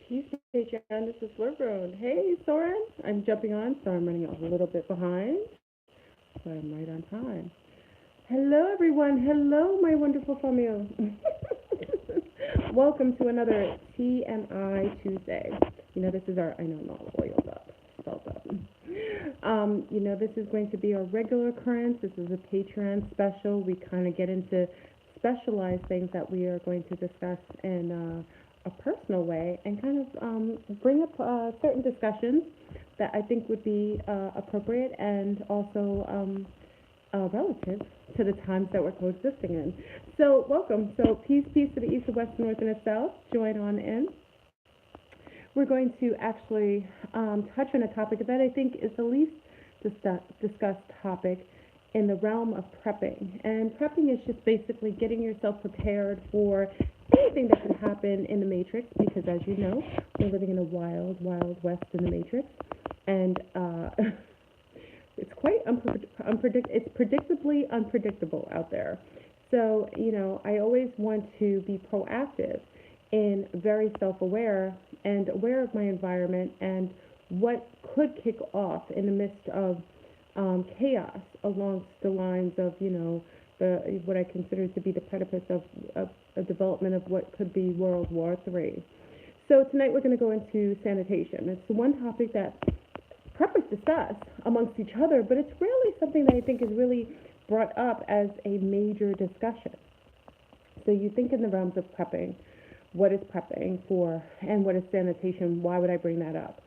Tuesday, John. This is Liv Road. Hey, Soren. I'm jumping on, so I'm running a little bit behind, but I'm right on time. Hello, everyone. Hello, my wonderful family. Welcome to another TMI Tuesday. This is our, I know I'm all oiled up, spelled up. This is going to be our regular occurrence. This is a Patreon special. We kind of get into specialized things that we are going to discuss in a personal way and kind of bring up certain discussions that I think would be appropriate and also relative to the times that we're coexisting in. So, welcome. So, peace to the east, the west, the north, and the south. Join on in. We're going to actually touch on a topic that I think is the least discussed topic in the realm of prepping. And prepping is just basically getting yourself prepared for anything that could happen in the matrix, because as you know, we're living in a wild, wild west in the matrix. And it's quite it's predictably unpredictable out there. So, I always want to be proactive and very self-aware and aware of my environment and what could kick off in the midst of chaos along the lines of, the what I consider to be the precipice of a development of what could be World War III. So tonight we're going to go into sanitation. It's the one topic that preppers discuss amongst each other, but it's rarely something that I think is really brought up as a major discussion. So you think in the realms of prepping, what is prepping for, and what is sanitation? Why would I bring that up?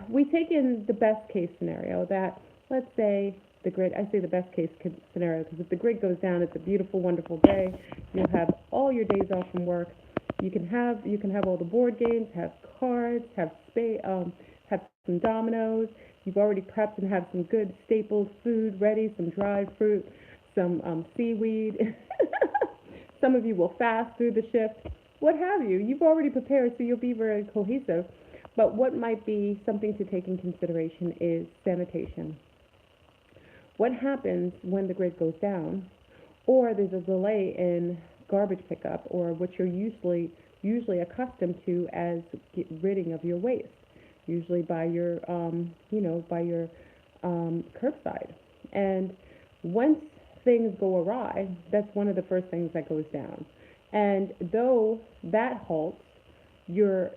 We take in the best case scenario that, let's say, the grid, I say the best case scenario because if the grid goes down, it's a beautiful, wonderful day. You'll have all your days off from work. You can have all the board games, have cards, have some dominoes. You've already prepped and have some good staple food ready, some dried fruit, some seaweed. Some of you will fast through the shift, what have you. You've already prepared, so you'll be very cohesive. But what might be something to take in consideration is sanitation. What happens when the grid goes down, or there's a delay in garbage pickup, or what you're usually accustomed to as ridding of your waste, usually by your curbside. And once things go awry, that's one of the first things that goes down. And though that halts, you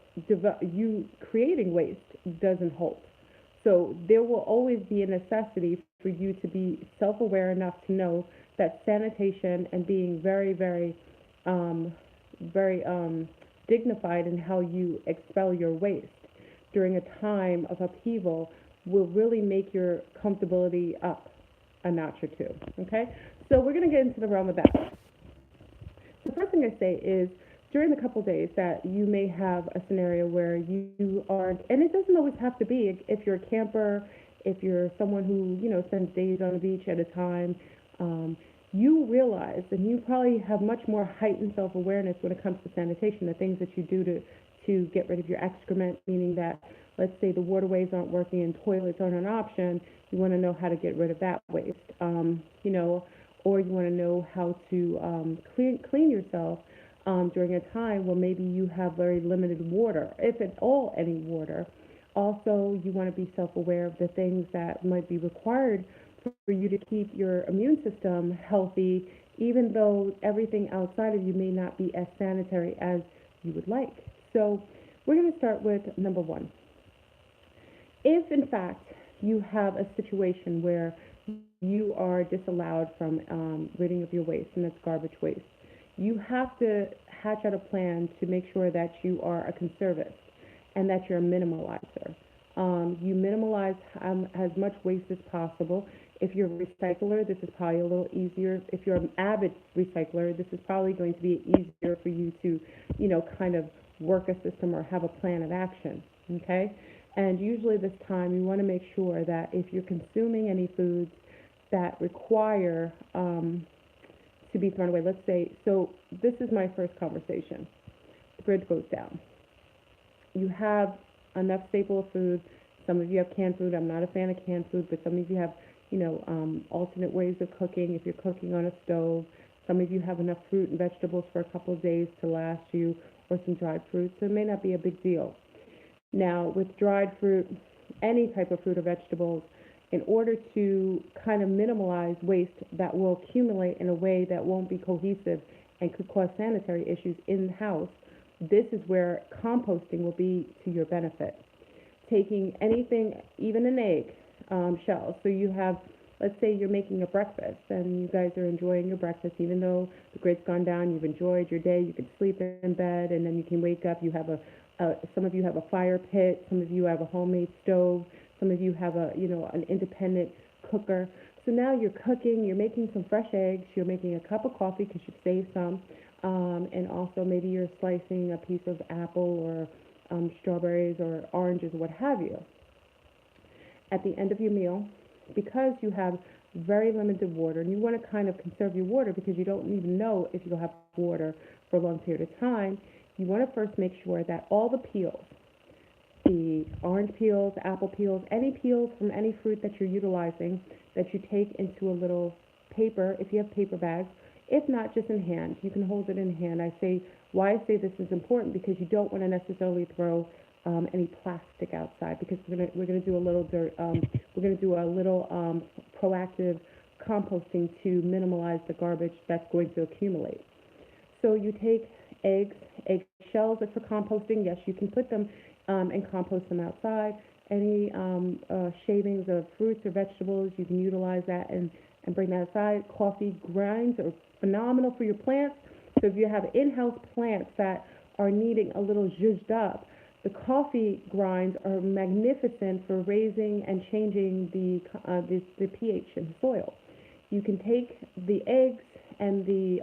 creating waste doesn't halt. So there will always be a necessity for you to be self-aware enough to know that sanitation and being very, very, very dignified in how you expel your waste during a time of upheaval will really make your comfortability up a notch or two. Okay, so we're going to get into the realm of that. The first thing I say is during the couple days that you may have a scenario where you aren't, and it doesn't always have to be if you're a camper, if you're someone who spends days on the beach at a time, you realize, and you probably have much more heightened self-awareness when it comes to sanitation, the things that you do to get rid of your excrement, meaning that, let's say the waterways aren't working and toilets aren't an option, you want to know how to get rid of that waste, or you want to know how to clean yourself during a time where maybe you have very limited water, if at all any water. Also, you want to be self-aware of the things that might be required for you to keep your immune system healthy, even though everything outside of you may not be as sanitary as you would like. So we're going to start with number one. If, in fact, you have a situation where you are disallowed from ridding of your waste, and that's garbage waste, you have to hatch out a plan to make sure that you are a conservist and that you're a minimalizer. You minimalize as much waste as possible. If you're a recycler, this is probably a little easier. If you're an avid recycler, this is probably going to be easier for you to, kind of work a system or have a plan of action, okay? And usually this time you want to make sure that if you're consuming any foods that require to be thrown away, let's say, so this is my first conversation. The grid goes down. You have enough staple food. Some of you have canned food. I'm not a fan of canned food, but some of you have, alternate ways of cooking. If you're cooking on a stove, some of you have enough fruit and vegetables for a couple of days to last you, or some dried fruit, so it may not be a big deal. Now, with dried fruit, any type of fruit or vegetables, in order to kind of minimize waste that will accumulate in a way that won't be cohesive and could cause sanitary issues in the house, this is where composting will be to your benefit. Taking anything, even an egg shell. So you have, let's say you're making a breakfast and you guys are enjoying your breakfast, even though the grid's gone down, you've enjoyed your day, you can sleep in bed, and then you can wake up, you have some of you have a fire pit, some of you have a homemade stove, some of you have an independent cooker. So now you're cooking, you're making some fresh eggs, you're making a cup of coffee because you've saved some, and also maybe you're slicing a piece of apple or strawberries or oranges or what have you. At the end of your meal, because you have very limited water, and you want to kind of conserve your water because you don't even know if you'll have water for a long period of time, you want to first make sure that all the peels, the orange peels, apple peels, any peels from any fruit that you're utilizing, that you take into a little paper, if you have paper bags. If not, just in hand. You can hold it in hand. Why I say this is important because you don't want to necessarily throw any plastic outside, because we're gonna do a little we're gonna do a little proactive composting to minimize the garbage that's going to accumulate. So you take egg shells are for composting. Yes, you can put them and compost them outside. Any shavings of fruits or vegetables, you can utilize that and bring that aside. Coffee grinds are phenomenal for your plants. So if you have in-house plants that are needing a little zhuzhed up, the coffee grinds are magnificent for raising and changing the pH in the soil. You can take the eggs and the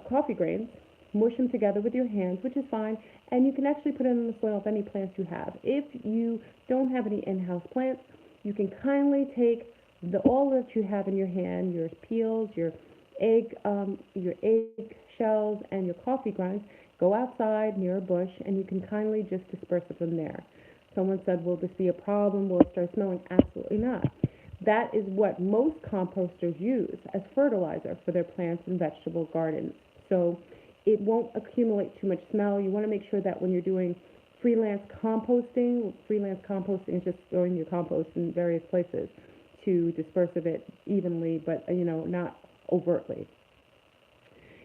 coffee grains, mush them together with your hands, which is fine, and you can actually put it in the soil of any plants you have. If you don't have any in-house plants, you can kindly take all that you have in your hand, your peels, your egg shells, and your coffee grinds. Go outside near a bush, and you can kindly just disperse it from there. Someone said, will this be a problem? Will it start smelling? Absolutely not. That is what most composters use as fertilizer for their plants and vegetable gardens. So it won't accumulate too much smell. You want to make sure that when you're doing freelance composting is just throwing your compost in various places to disperse of it evenly, but not overtly.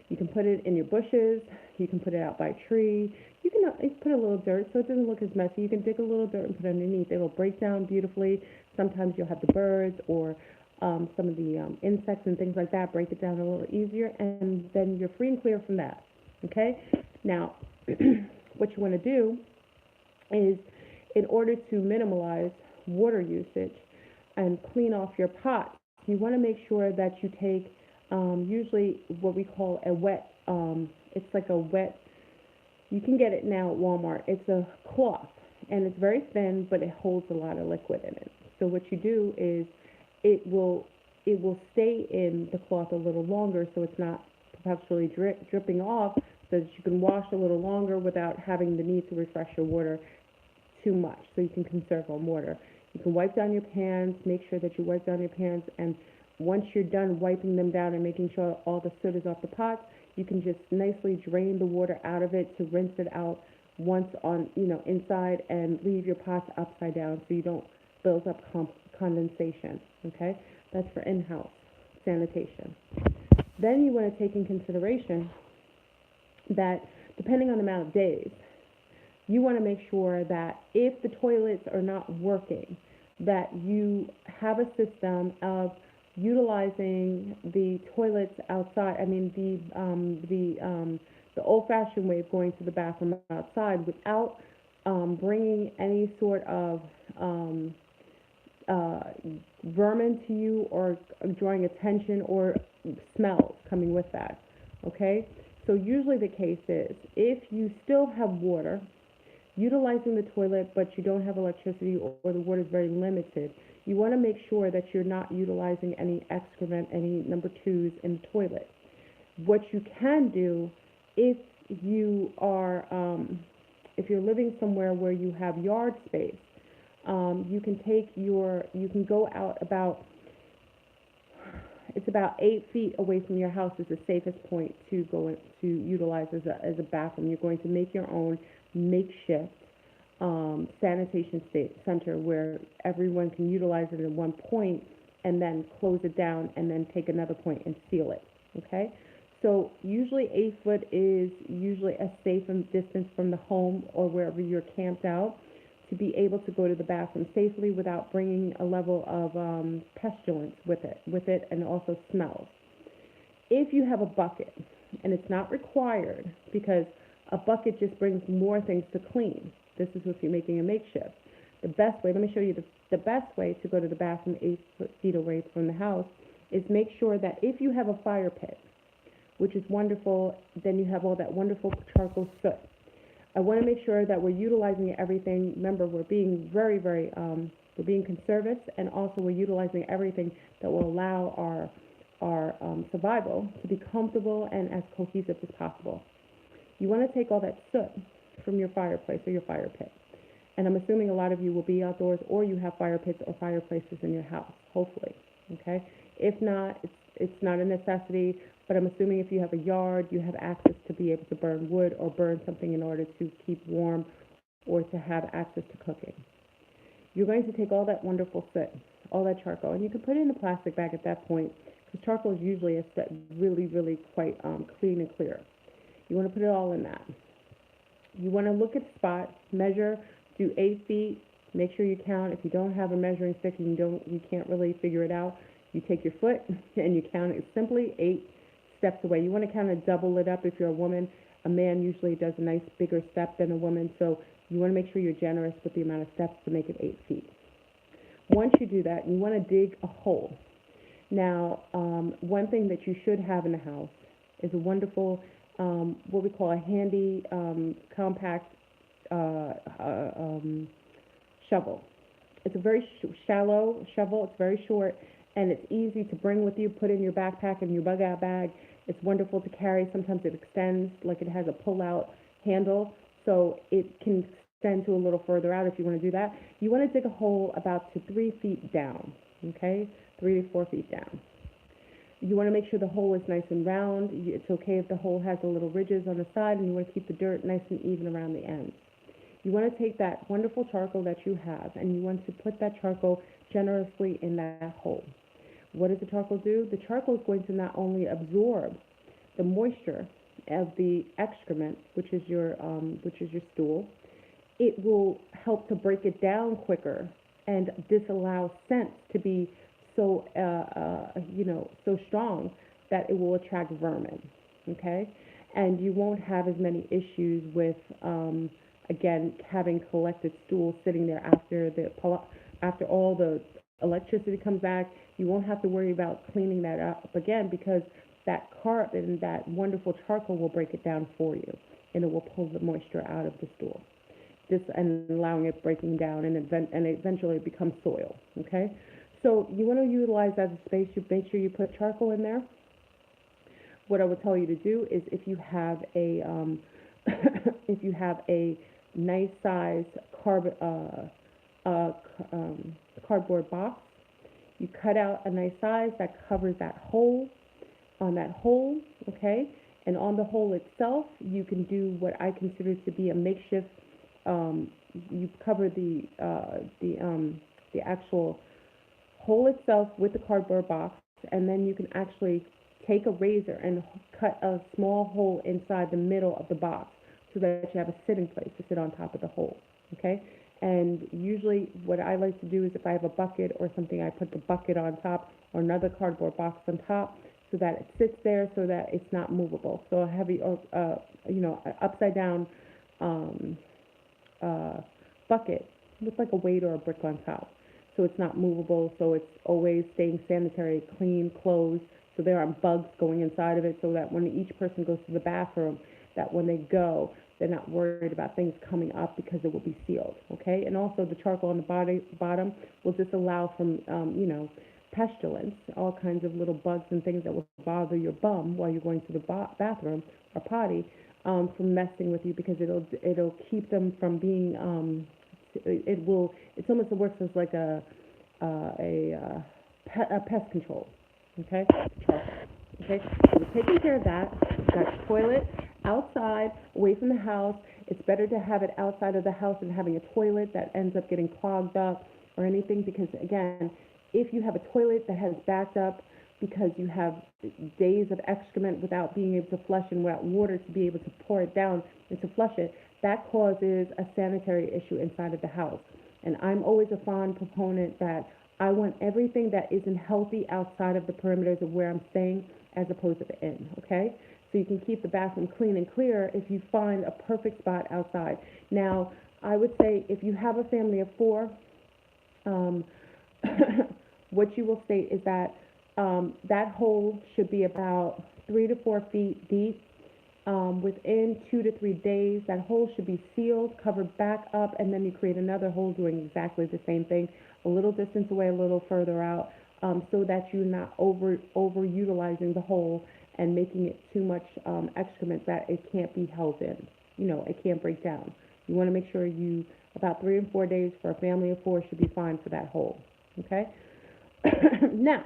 You can put it in your bushes. You can put it out by a tree. You can put a little dirt so it doesn't look as messy. You can dig a little dirt and put it underneath. It'll break down beautifully. Sometimes you'll have the birds or some of the insects and things like that break it down a little easier, and then you're free and clear from that. Okay? Now, what you want to do is, in order to minimize water usage and clean off your pot, you want to make sure that you take usually what we call a wet, it's like a wet, you can get it now at Walmart. It's a cloth, and it's very thin, but it holds a lot of liquid in it. So what you do is it will stay in the cloth a little longer, so it's not perpetually dripping off, so that you can wash a little longer without having the need to refresh your water too much, so you can conserve on water. You can wipe down your pans, make sure that you wipe down your pans, and once you're done wiping them down and making sure all the soot is off the pots, you can just nicely drain the water out of it to rinse it out once on, inside, and leave your pots upside down so you don't build up condensation, okay? That's for in-house sanitation. Then you want to take in consideration that depending on the amount of days, you want to make sure that if the toilets are not working, that you have a system of utilizing the toilets outside. I mean, the old-fashioned way of going to the bathroom outside without bringing any sort of vermin to you or drawing attention or smells coming with that. Okay? So usually the case is, if you still have water, utilizing the toilet, but you don't have electricity or the water is very limited, you want to make sure that you're not utilizing any excrement, any number twos in the toilet. What you can do, if you are, if you're living somewhere where you have yard space, you can go out about it's about 8 feet away from your house is the safest point to go to utilize as a bathroom. You're going to make your own makeshift sanitation center where everyone can utilize it at one point and then close it down and then take another point and seal it. Okay? So usually 8 foot is usually a safe distance from the home or wherever you're camped out to be able to go to the bathroom safely without bringing a level of pestilence with it, and also smells. If you have a bucket, and it's not required because a bucket just brings more things to clean. This is if you're making a makeshift. The best way, let me show you the best way to go to the bathroom 8 feet away from the house is make sure that if you have a fire pit, which is wonderful, then you have all that wonderful charcoal soot. I want to make sure that we're utilizing everything. Remember, we're being we're being conservative, and also we're utilizing everything that will allow our survival to be comfortable and as cohesive as possible. You want to take all that soot from your fireplace or your fire pit. And I'm assuming a lot of you will be outdoors or you have fire pits or fireplaces in your house, hopefully. Okay? If not, it's not a necessity, but I'm assuming if you have a yard, you have access to be able to burn wood or burn something in order to keep warm or to have access to cooking. You're going to take all that wonderful soot, all that charcoal, and you can put it in a plastic bag at that point because charcoal is usually really quite clean and clear. You want to put it all in that. You want to look at the spot, measure, do 8 feet, make sure you count. If you don't have a measuring stick and you can't really figure it out, you take your foot and you count it simply 8 steps away. You want to kind of double it up if you're a woman. A man usually does a nice bigger step than a woman, so you want to make sure you're generous with the amount of steps to make it 8 feet. Once you do that, you want to dig a hole. Now, one thing that you should have in the house is a wonderful, what we call a handy, compact shovel. It's a very shallow shovel. It's very short, and it's easy to bring with you, put in your backpack and your bug-out bag. It's wonderful to carry. Sometimes it extends, like it has a pull-out handle, so it can extend to a little further out if you want to do that. You want to dig a hole about to 3 feet down, okay? 3 to 4 feet down. You want to make sure the hole is nice and round. It's okay if the hole has a little ridges on the side, and you want to keep the dirt nice and even around the ends. You want to take that wonderful charcoal that you have, and you want to put that charcoal generously in that hole. What does the charcoal do? The charcoal is going to not only absorb the moisture of the excrement, which is your stool. It will help to break it down quicker and disallow scents to be so so strong that it will attract vermin. Okay, and you won't have as many issues with again having collected stool sitting there after all the electricity comes back. You won't have to worry about cleaning that up again because that carbon, that wonderful charcoal will break it down for you, and it will pull the moisture out of the stool, and allowing it breaking down, and eventually it becomes soil. Okay, so you want to utilize that space. You make sure you put charcoal in there. What I would tell you to do is if you have a if you have a nice size cardboard box, you cut out a nice size that covers that hole. On that hole, okay, and on the hole itself, you can do what I consider to be a makeshift. You cover the actual hole itself with the cardboard box, and then you can actually take a razor and cut a small hole inside the middle of the box so that you have a sitting place to sit on top of the hole, okay? And usually what I like to do is if I have a bucket or something, I put the bucket on top or another cardboard box on top so that it sits there so that it's not movable. So a heavy, upside down bucket with like a weight or a brick on top. So it's not movable, so it's always staying sanitary, clean, closed, so there aren't bugs going inside of it, so that when each person goes to the bathroom, that when they go, they're not worried about things coming up because it will be sealed, okay? And also the charcoal on the bottom will disallow from, pestilence, all kinds of little bugs and things that will bother your bum while you're going to the bathroom or potty, from messing with you because it'll keep them from being, it's almost works as like a pest control, Okay, charcoal. Okay, so we're taking care of that. We've got toilet outside, away from the house. It's better to have it outside of the house than having a toilet that ends up getting clogged up or anything because, again, if you have a toilet that has backed up because you have days of excrement without being able to flush and without water to be able to pour it down and to flush it, that causes a sanitary issue inside of the house. And I'm always a fond proponent that I want everything that isn't healthy outside of the perimeters of where I'm staying as opposed to the in, okay? So you can keep the bathroom clean and clear if you find a perfect spot outside. Now, I would say if you have a family of four, um, what you will state is that that hole should be about 3 to 4 feet deep. Within 2 to 3 days, that hole should be sealed, covered back up, and then you create another hole doing exactly the same thing, a little distance away, a little further out, so that you're not overutilizing the hole and making it too much excrement that it can't be held in. It can't break down. You want to make sure about 3 and 4 days for a family of four should be fine for that hole. Okay? Now,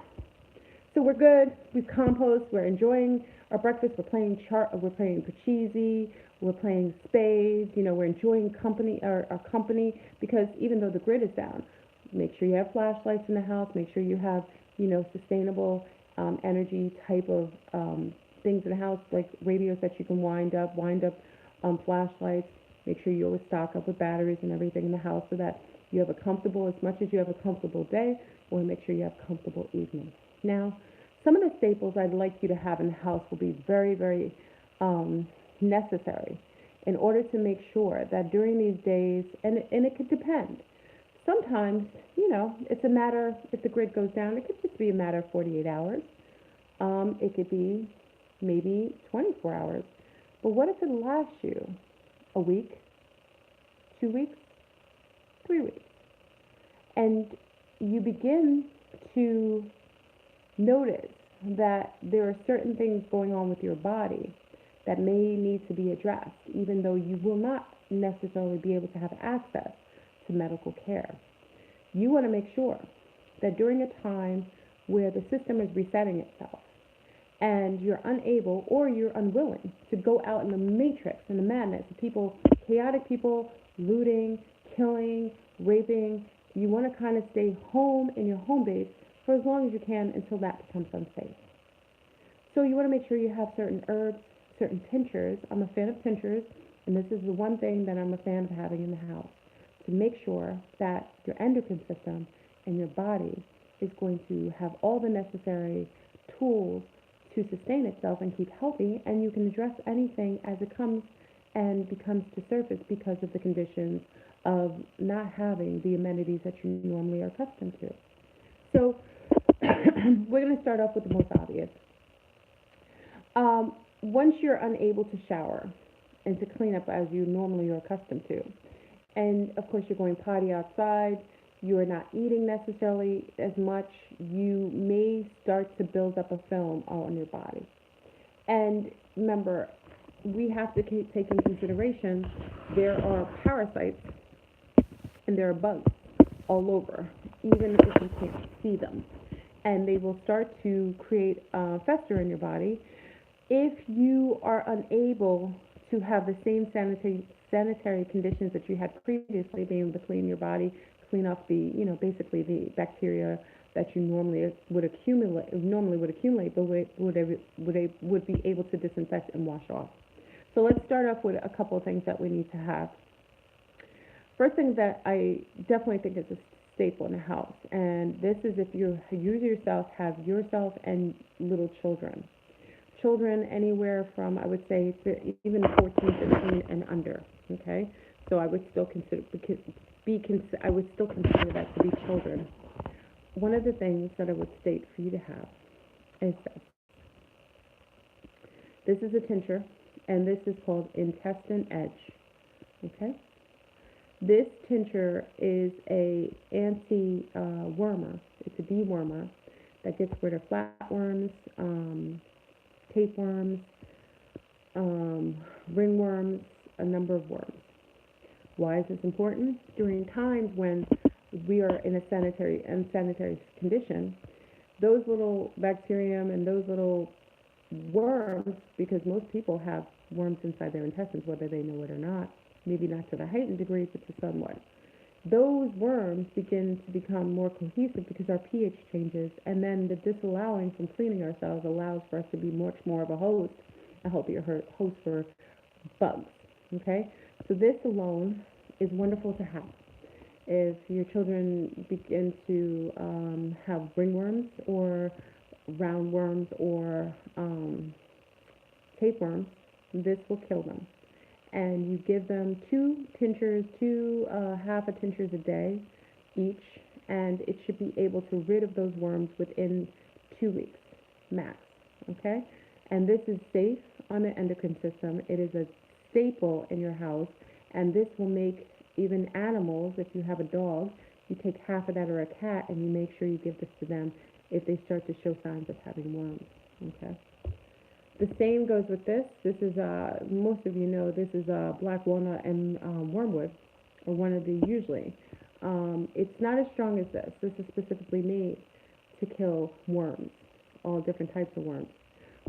so we're good. We've compost. We're enjoying our breakfast. We're playing Pachisi. We're playing spades. We're enjoying our company because even though the grid is down, make sure you have flashlights in the house. Make sure you have sustainable energy type of things in the house like radios that you can wind up flashlights. Make sure you always stock up with batteries and everything in the house so that you have as much as you have a comfortable day, or make sure you have a comfortable evening. Now, some of the staples I'd like you to have in the house will be very, very necessary in order to make sure that during these days, and it could depend. Sometimes, it's a matter, if the grid goes down, it could just be a matter of 48 hours. It could be maybe 24 hours. But what if it lasts you a week, 2 weeks, 3 weeks? And you begin to notice that there are certain things going on with your body that may need to be addressed, even though you will not necessarily be able to have access to medical care. You want to make sure that during a time where the system is resetting itself and you're unable or you're unwilling to go out in the matrix and the madness of chaotic people, looting, killing, raping, you want to kind of stay home in your home base for as long as you can until that becomes unsafe. So you want to make sure you have certain herbs, certain tinctures. I'm a fan of tinctures, and this is the one thing that I'm a fan of having in the house to make sure that your endocrine system and your body is going to have all the necessary tools to sustain itself and keep healthy, and you can address anything as it comes and becomes to surface because of the conditions of not having the amenities that you normally are accustomed to. So we're going to start off with the most obvious. Once you're unable to shower and to clean up as you normally are accustomed to, and of course you're going potty outside, you are not eating necessarily as much, you may start to build up a film on your body. And remember, we have to take in consideration there are parasites and there are bugs all over, even if you can't see them. And they will start to create fester in your body if you are unable to have the same sanitary conditions that you had previously, being able to clean your body, clean off basically the bacteria that you normally would accumulate, but would be able to disinfect and wash off. So let's start off with a couple of things that we need to have. First thing that I definitely think is a staple in a house, and this is if you have yourself and little children. Children anywhere from, I would say, even 14, 15 and under, okay? So I would still consider that to be children. One of the things that I would state for you to have is this. This is a tincture, and this is called Intestine Edge, okay? This tincture is a anti-wormer. It's a dewormer that gets rid of flatworms, tapeworms, ringworms, a number of worms. Why is this important? During times when we are in a sanitary condition, those little bacterium and those little worms, because most people have worms inside their intestines, whether they know it or not, maybe not to the heightened degree, but to somewhat. Those worms begin to become more cohesive because our pH changes, and then the disallowing from cleaning ourselves allows for us to be much more of a host, a healthier host for bugs. Okay, so this alone is wonderful to have. If your children begin to have ringworms or roundworms or tapeworms, this will kill them. And you give them two tinctures, two half a tinctures a day each, and it should be able to rid of those worms within 2 weeks max. Okay, and this is safe on the endocrine system. It is a staple in your house, and this will make even animals. If you have a dog, you take half of that, or a cat, and you make sure you give this to them if they start to show signs of having worms. Okay. The same goes with this. This is, most of you know, this is black walnut and wormwood, or one of the usually. It's not as strong as this. This is specifically made to kill worms, all different types of worms.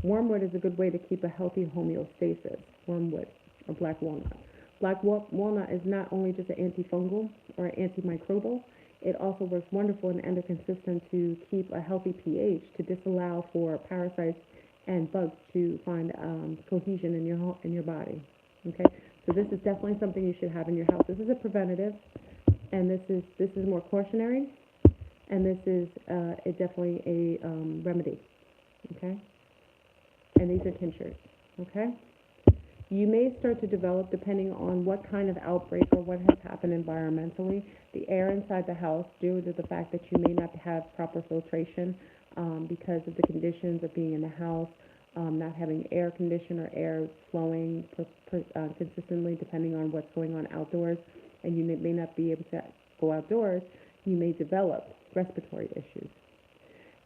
Wormwood is a good way to keep a healthy homeostasis, wormwood or black walnut. Black walnut is not only just an antifungal or antimicrobial, it also works wonderful in the endocrine system to keep a healthy pH, to disallow for parasites and bugs to find cohesion in your body. Okay, so this is definitely something you should have in your house. This is a preventative, and this is more cautionary, and this is definitely a remedy. Okay, and these are tinctures. Okay, you may start to develop, depending on what kind of outbreak or what has happened environmentally, the air inside the house, due to the fact that you may not have proper filtration because of the conditions of being in the house, not having air condition or air flowing consistently, depending on what's going on outdoors, and you may not be able to go outdoors, you may develop respiratory issues.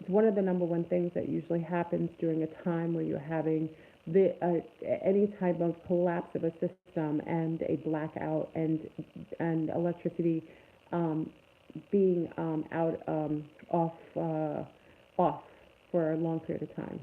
It's one of the number one things that usually happens during a time where you're having any type of collapse of a system and a blackout and electricity being off for a long period of time.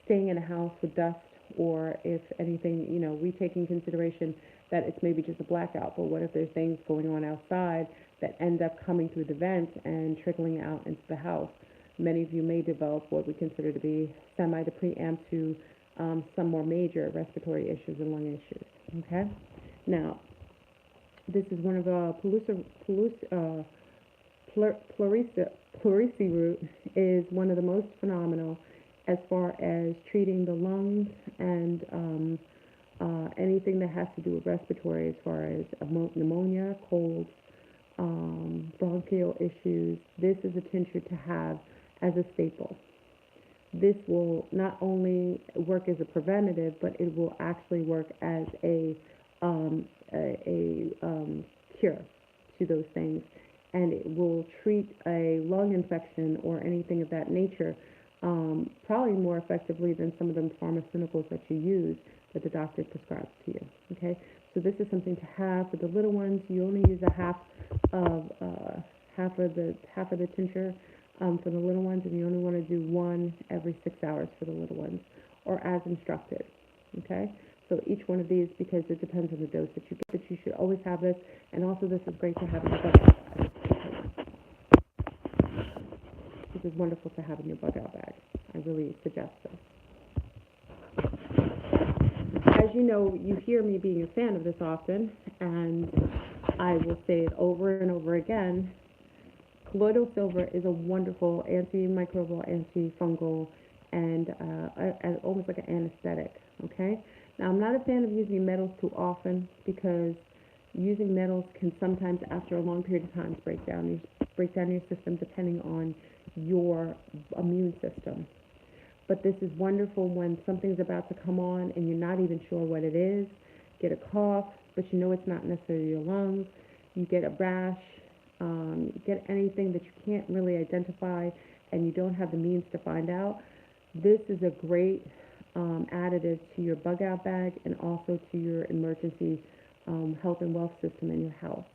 Staying in a house with dust, or if anything, we take in consideration that it's maybe just a blackout, but what if there's things going on outside that end up coming through the vents and trickling out into the house? Many of you may develop what we consider to be semi to preamp to some more major respiratory issues and lung issues. Okay, now this is one of pleurisy root is one of the most phenomenal as far as treating the lungs and anything that has to do with respiratory, as far as pneumonia, colds, bronchial issues. This is a tincture to have as a staple. This will not only work as a preventative, but it will actually work as a cure to those things, and it will treat a lung infection or anything of that nature probably more effectively than some of the pharmaceuticals that you use that the doctor prescribes to you. Okay, so this is something to have for the little ones. You only use a half of the tincture for the little ones, and you only want to do one every 6 hours for the little ones, or as instructed. Okay, so each one of these, because it depends on the dose that you get, but you should always have this, and also this is great to have in your bug out bag. This is wonderful to have in your bug out bag. I really suggest this. As you know, you hear me being a fan of this often, and I will say it over and over again. Colloidal silver is a wonderful antimicrobial, antifungal, and almost like an anesthetic. Okay. Now, I'm not a fan of using metals too often, because using metals can sometimes, after a long period of time, break down your system, depending on your immune system. But this is wonderful when something's about to come on and you're not even sure what it is. Get a cough, but you know it's not necessarily your lungs. You get a rash. Get anything that you can't really identify and you don't have the means to find out. This is a great additive to your bug out bag and also to your emergency health and wealth system in your house.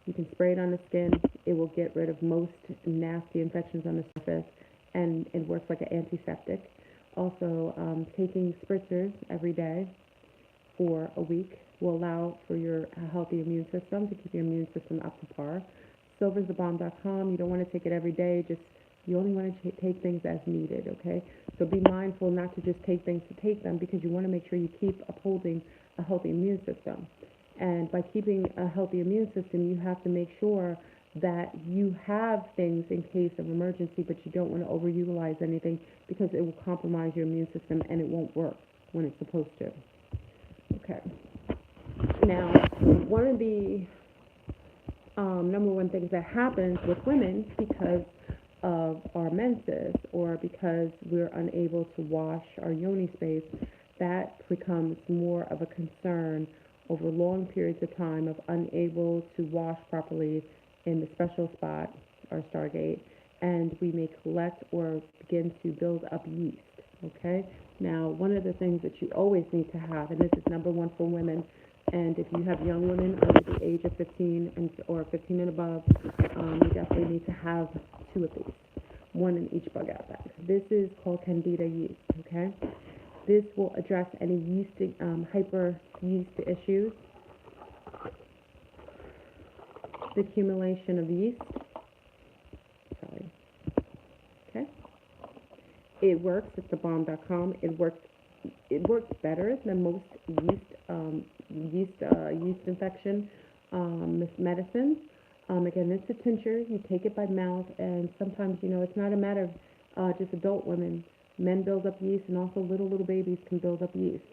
You can spray it on the skin. It will get rid of most nasty infections on the surface, and it works like an antiseptic. Also, taking spritzers every day for a week will allow for your healthy immune system to keep your immune system up to par. Silversthebomb.com. You don't want to take it every day. Just you only want to take things as needed. Okay. So be mindful not to just take things to take them because you want to make sure you keep upholding a healthy immune system. And by keeping a healthy immune system, you have to make sure that you have things in case of emergency, but you don't want to overutilize anything because it will compromise your immune system and it won't work when it's supposed to. Okay. Now, one of the number one things that happens with women because of our menses or because we're unable to wash our yoni space, that becomes more of a concern over long periods of time of unable to wash properly in the special spot, our Stargate, and we may collect or begin to build up yeast. Okay? Now, one of the things that you always need to have, and this is number one for women, and if you have young women under the age of 15 or 15 and above, you definitely need to have two of these, one in each bug out bag. This is called Candida yeast. Okay? This will address any yeast, hyper yeast issues, the accumulation of yeast. Sorry. Okay. It works. It's thebomb.com. It works better than most yeast infection medicines. Again, it's a tincture. You take it by mouth, and sometimes it's not a matter of just adult women. Men build up yeast, and also little babies can build up yeast.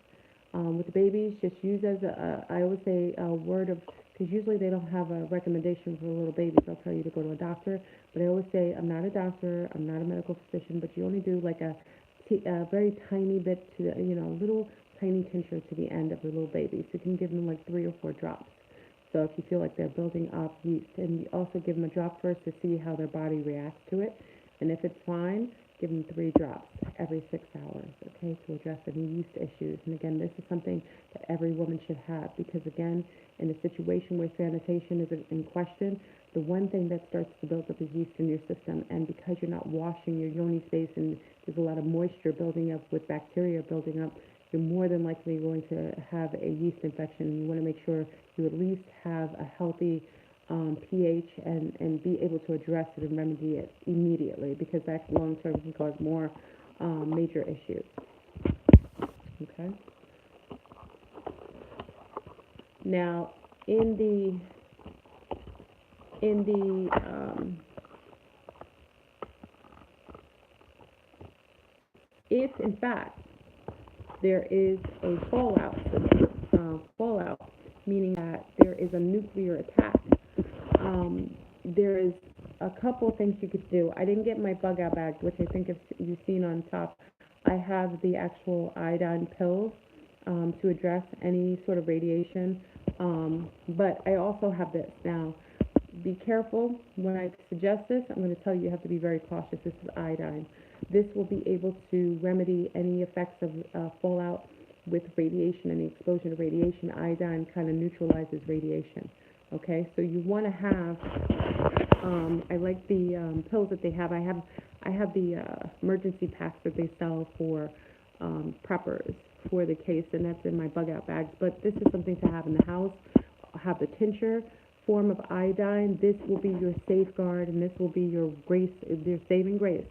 With the babies, just use as I always say a word of, because usually they don't have a recommendation for little babies. They'll tell you to go to a doctor, but I always say I'm not a doctor, I'm not a medical physician, but you only do like a very tiny bit to the, little tiny tincture to the end of the little baby. So you can give them like 3 or 4 drops. So if you feel like they're building up yeast, and you also give them a drop first to see how their body reacts to it, and if it's fine, give them 3 drops every 6 hours, okay, to address any yeast issues. And again, this is something that every woman should have because, again, in a situation where sanitation is in question, the one thing that starts to build up is yeast in your system. And because you're not washing your yoni space and there's a lot of moisture building up with bacteria building up, you're more than likely going to have a yeast infection. You want to make sure you at least have a healthy pH and be able to address it and remedy it immediately because that long term can cause more major issues. Okay. Now, if in fact there is a fallout, meaning that there is a nuclear attack, there is a couple things you could do. I didn't get my bug out bag, which I think if you've seen on top. I have the actual iodine pills to address any sort of radiation, but I also have this. Now, be careful when I suggest this. I'm going to tell you have to be very cautious. This is iodine. This will be able to remedy any effects of fallout with radiation, any exposure to radiation. Iodine kind of neutralizes radiation. Okay, so you want to have. I like the pills that they have. I have the emergency packs that they sell for preppers for the case, and that's in my bug out bags. But this is something to have in the house. Have the tincture form of iodine. This will be your safeguard, and this will be your grace, your saving grace.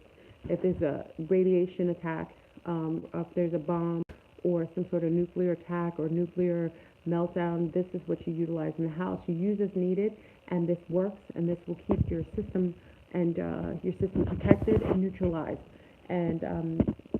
If there's a radiation attack, if there's a bomb or some sort of nuclear attack or nuclear meltdown, this is what you utilize in the house. You use as needed, and this works, and this will keep your system and your system protected and neutralized, and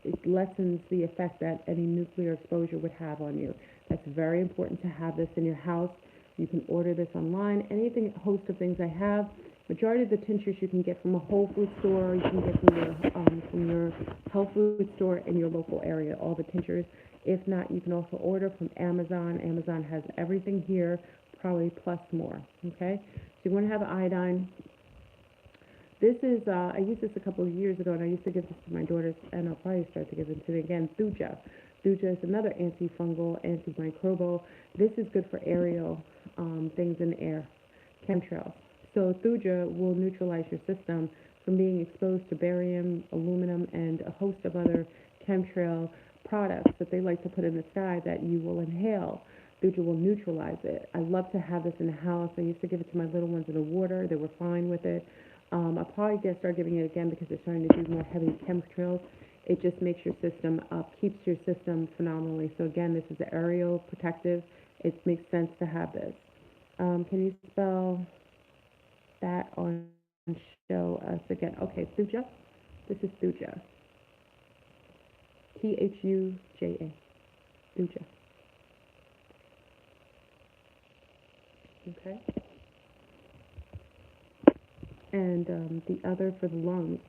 it lessens the effect that any nuclear exposure would have on you. That's very important to have this in your house. You can order this online. Anything, a host of things I have. Majority of the tinctures you can get from a Whole Food store. You can get from your health food store in your local area. All the tinctures. If not, you can also order from Amazon. Amazon has everything here, probably plus more. Okay. So you want to have iodine. This is I used this a couple of years ago, and I used to give this to my daughters, and I'll probably start to give it to them again. Thuja. Thuja is another antifungal, antimicrobial. This is good for aerial things in the air, chemtrails. So Thuja will neutralize your system from being exposed to barium, aluminum, and a host of other chemtrail products that they like to put in the sky that you will inhale. That you will neutralize it. I love to have this in the house. I used to give it to my little ones in the water. They were fine with it. I'll probably start giving it again because they're starting to do more heavy chemtrails. It just makes your system up, keeps your system phenomenally. So again, this is the aerial protective. It makes sense to have this. Can you spell that on show us again? Okay, Thuja. This is Thuja. Thuja. Thuja. Okay. And the other for the lungs,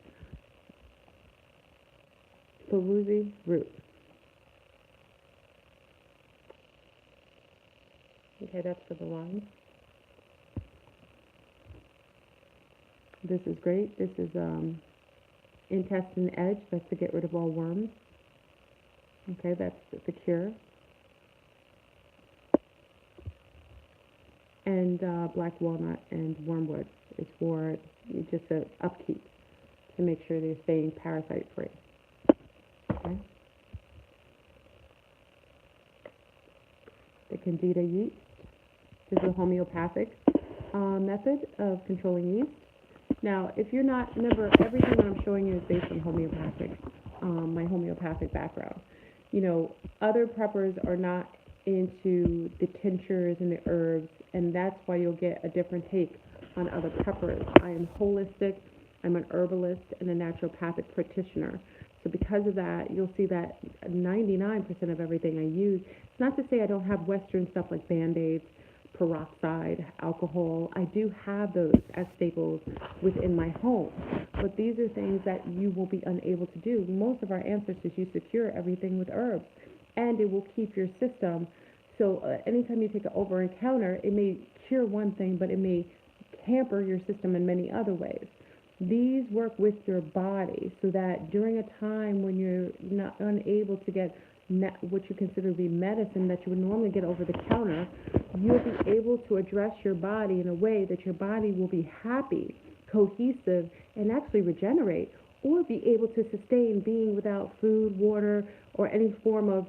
Perusi root. Okay, that's for the lungs. This is great. This is intestine edge. That's to get rid of all worms. Okay, that's the cure. And black walnut and wormwood is for just an upkeep to make sure they're staying parasite free. Okay. The Candida yeast. This is a homeopathic method of controlling yeast. Now, if you're not, remember, everything that I'm showing you is based on homeopathic, my homeopathic background. You know, other preppers are not into the tinctures and the herbs, and that's why you'll get a different take on other peppers. I am holistic, I'm an herbalist, and a naturopathic practitioner. So because of that, you'll see that 99% of everything I use, it's not to say I don't have Western stuff like Band-Aids, peroxide, alcohol. I do have those as staples within my home. But these are things that you will be unable to do. Most of our ancestors used to cure everything with herbs, and it will keep your system. So anytime you take an over-encounter, it may cure one thing, but it may hamper your system in many other ways. These work with your body so that during a time when you're not unable to get what you consider to be medicine that you would normally get over the counter, you'll be able to address your body in a way that your body will be happy, cohesive, and actually regenerate, or be able to sustain being without food, water, or any form of,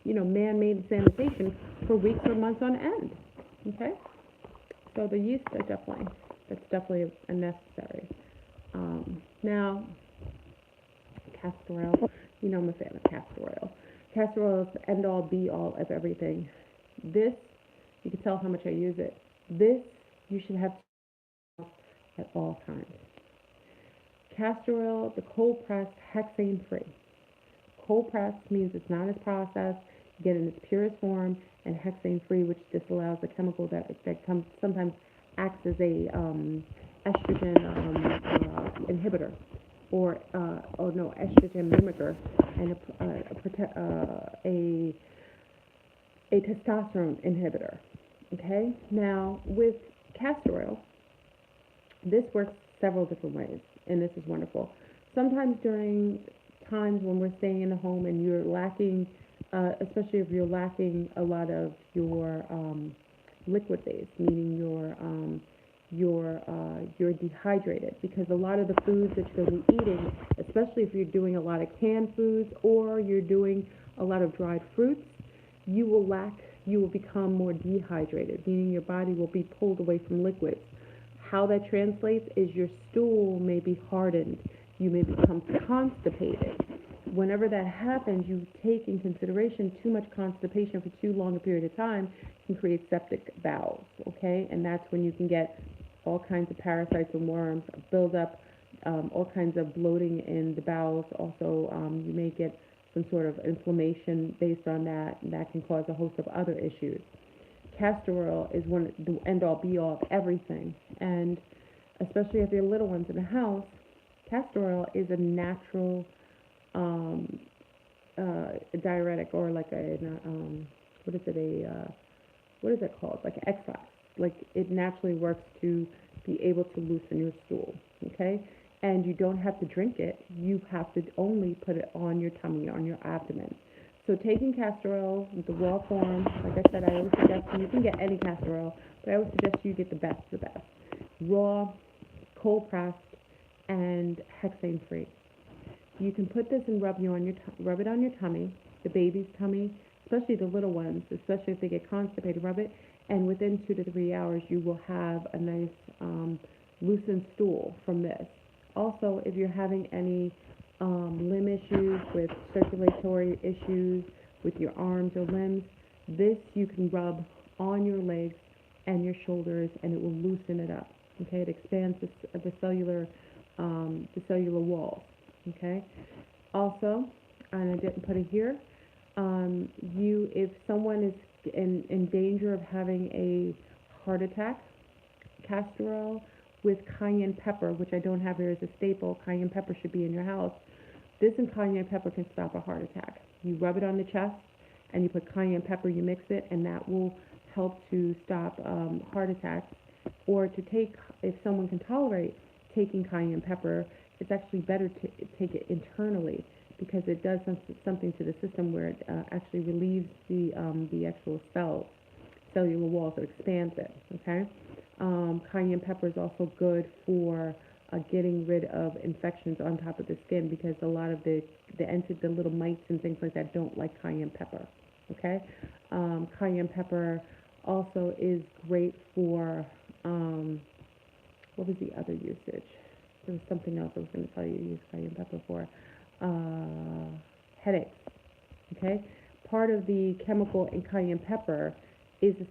man-made sanitation for weeks or months on end. Okay? So the yeast that's definitely a necessary. Now, castor oil. I'm a fan of castor oil. Castor oil is the end-all, be-all of everything. This, you can tell how much I use it. This, you should have at all times. Castor oil, the cold-pressed, hexane-free. Cold-pressed means it's not as processed. You get it in its purest form, and hexane-free, which disallows the chemical that sometimes acts as a estrogen inhibitor, or estrogen mimicker, and a testosterone inhibitor. Okay. Now with castor oil, this works several different ways, and this is wonderful. Sometimes during times when we're staying in the home and you're lacking, especially if you're lacking a lot of your liquid base, meaning you're dehydrated, because a lot of the foods that you're going to be eating, especially if you're doing a lot of canned foods or you're doing a lot of dried fruits, you will become more dehydrated, meaning your body will be pulled away from liquids. How that translates is your stool may be hardened. You may become constipated. Whenever that happens, you take in consideration too much constipation for too long a period of time can create septic valves, okay? And that's when you can get all kinds of parasites and worms build up, all kinds of bloating in the bowels. Also, you may get some sort of inflammation based on that, and that can cause a host of other issues. Castor oil is the end-all, be-all of everything, and especially if you have little ones in the house, castor oil is a natural diuretic, or like what is it called? Like an exercise. Like it naturally works to be able to loosen your stool, okay? And you don't have to drink it. You have to only put it on your tummy, on your abdomen. So taking castor oil, the raw form, like I said, I always suggest you can get any castor oil, but I always suggest you get the best of the best. Raw, cold pressed, and hexane free. You can put this and rub it on your tummy, the baby's tummy, especially the little ones, especially if they get constipated. Rub it, and within 2 to 3 hours, you will have a nice loosened stool from this. Also, if you're having any limb issues with circulatory issues with your arms or limbs, this you can rub on your legs and your shoulders, and it will loosen it up. Okay, it expands the cellular walls. Okay. Also, and I didn't put it here. If someone is in danger of having a heart attack, castor oil with cayenne pepper, which I don't have here as a staple. Cayenne pepper should be in your house. This and cayenne pepper can stop a heart attack. You rub it on the chest and you put cayenne pepper, you mix it, and that will help to stop heart attacks. Or to take, if someone can tolerate taking cayenne pepper, it's actually better to take it internally because it does something to the system where it actually relieves the actual cellular walls, or expands it. Okay, cayenne pepper is also good for getting rid of infections on top of the skin because a lot of the little mites and things like that don't like cayenne pepper. Okay, cayenne pepper also is great for what was the other usage? There was something else I was going to tell you to use cayenne pepper for. Headaches. Okay, part of the chemical in cayenne pepper is the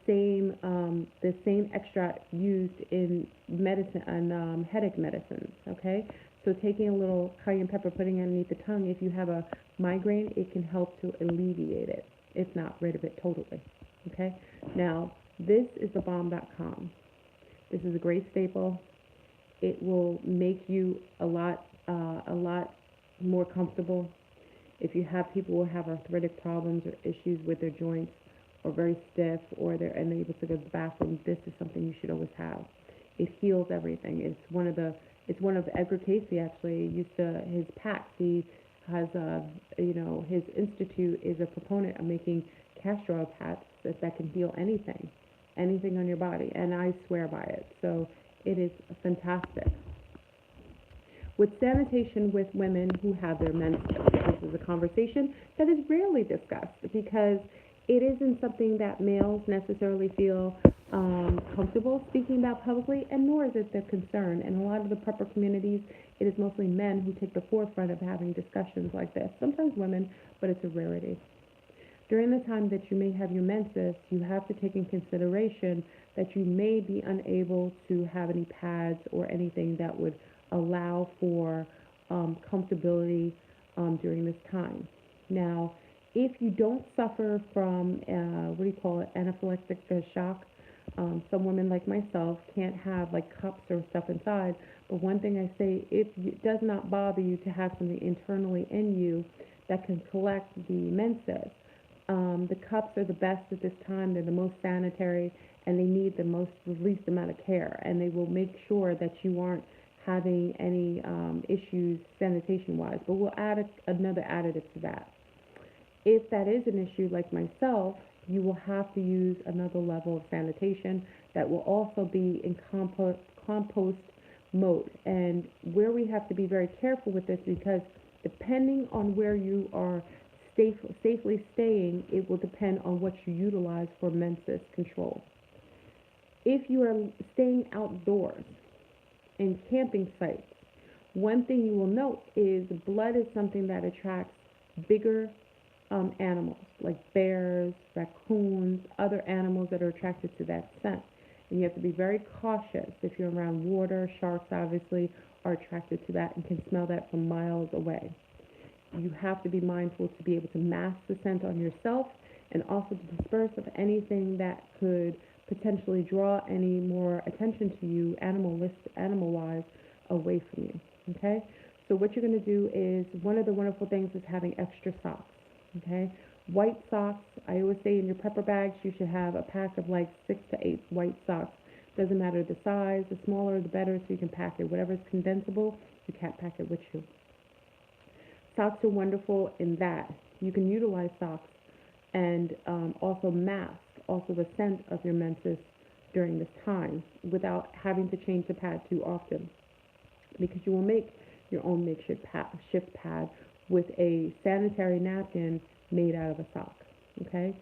same extract used in medicine and headache medicines. Okay, so taking a little cayenne pepper, putting it underneath the tongue, if you have a migraine, it can help to alleviate it, if not rid of it totally. Okay, now this is the bomb.com. This is a great staple. It will make you a lot more comfortable. If you have people who have arthritic problems or issues with their joints, or very stiff, or they're unable to go to the bathroom, this is something you should always have. It heals everything. It's one of Edgar Casey actually used to his packs. He has his institute is a proponent of making castor oil packs that can heal anything on your body, and I swear by it. So it is fantastic. With sanitation with women who have their menses, this is a conversation that is rarely discussed because it isn't something that males necessarily feel comfortable speaking about publicly, and nor is it their concern. In a lot of the prepper communities, it is mostly men who take the forefront of having discussions like this. Sometimes women, but it's a rarity. During the time that you may have your menses, you have to take in consideration that you may be unable to have any pads or anything that would allow for comfortability during this time. Now, if you don't suffer from, anaphylactic shock, some women like myself can't have like cups or stuff inside. But one thing I say, if it does not bother you to have something internally in you that can collect the menses, the cups are the best at this time. They're the most sanitary, and they need the least amount of care. And they will make sure that you aren't having any issues sanitation-wise. But we'll add another additive to that. If that is an issue like myself, you will have to use another level of sanitation that will also be in compost mode. And where we have to be very careful with this, because depending on where you are safely staying, it will depend on what you utilize for menses control. If you are staying outdoors in camping sites, one thing you will note is blood is something that attracts bigger animals like bears, raccoons, other animals that are attracted to that scent. And you have to be very cautious if you're around water. Sharks obviously are attracted to that and can smell that from miles away. You have to be mindful to be able to mask the scent on yourself, and also to disperse of anything that could potentially draw any more attention to you animal-wise away from you. Okay? So what you're going to do is, one of the wonderful things is having extra socks. Okay? White socks, I always say in your prepper bags, you should have a pack of like 6 to 8 white socks. Doesn't matter the size, the smaller the better, so you can pack it. Whatever is condensable, you can't pack it with you. Socks are wonderful in that you can utilize socks and also mask also the scent of your menses during this time without having to change the pad too often. because you will make your own makeshift shift pad with a sanitary napkin made out of a sock. Okay.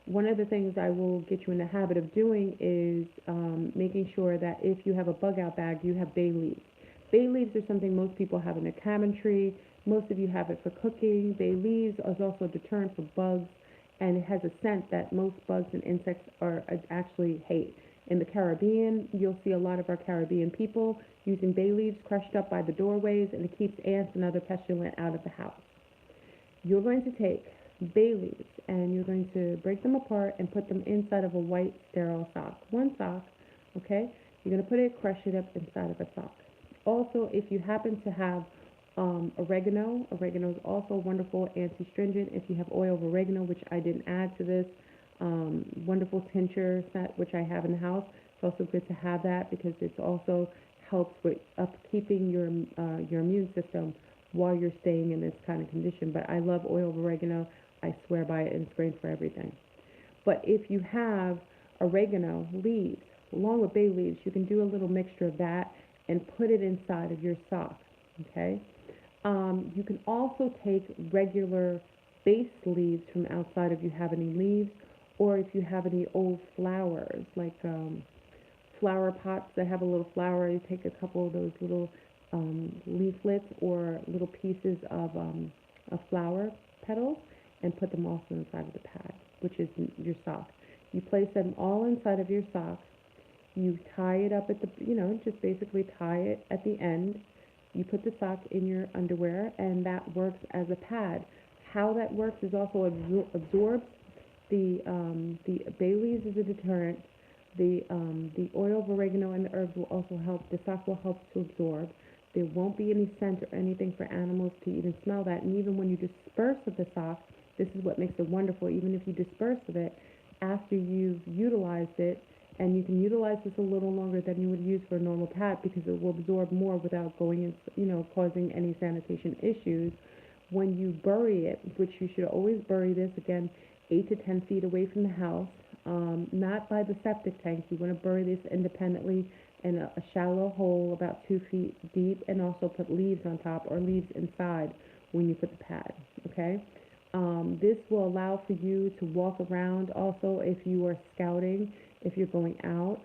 One of the things I will get you in the habit of doing is making sure that if you have a bug out bag, you have bay leaves. Bay leaves are something most people have in their cabinetry. Most of you have it for cooking. Bay leaves is also a deterrent for bugs, and it has a scent that most bugs and insects are actually hate. In the Caribbean, you'll see a lot of our Caribbean people using bay leaves crushed up by the doorways, and it keeps ants and other pestilent out of the house. You're going to take bay leaves and you're going to break them apart and put them inside of a white sterile sock. One sock, okay? You're going to put it, crush it up inside of a sock. Also, if you happen to have oregano is also wonderful anti-stringent. If you have oil of oregano, which I didn't add to this wonderful tincture set, which I have in the house, it's also good to have that because it also helps with upkeeping your immune system while you're staying in this kind of condition. But I love oil of oregano. I swear by it, and it's great for everything. But if you have oregano leaves, along with bay leaves, you can do a little mixture of that and put it inside of your sock, okay? You can also take regular base leaves from outside if you have any leaves, or if you have any old flowers, like flower pots that have a little flower, you take a couple of those little leaflets or little pieces of flower petals and put them also inside of the pad, which is your sock. You place them all inside of your sock. You tie it up at the, just basically tie it at the end. You put the sock in your underwear, and that works as a pad. How that works is also absorbs the bay leaves as a deterrent. The oil of oregano and the herbs will also help. The sock will help to absorb. There won't be any scent or anything for animals to even smell that. And even when you disperse of the sock, this is what makes it wonderful. Even if you disperse of it after you've utilized it, and you can utilize this a little longer than you would use for a normal pad because it will absorb more without going in, causing any sanitation issues. When you bury it, which you should always bury this, again, 8 to 10 feet away from the house, not by the septic tank. You want to bury this independently in a shallow hole about 2 feet deep, and also put leaves on top or leaves inside when you put the pad, okay? This will allow for you to walk around also if you are scouting, if you're going out,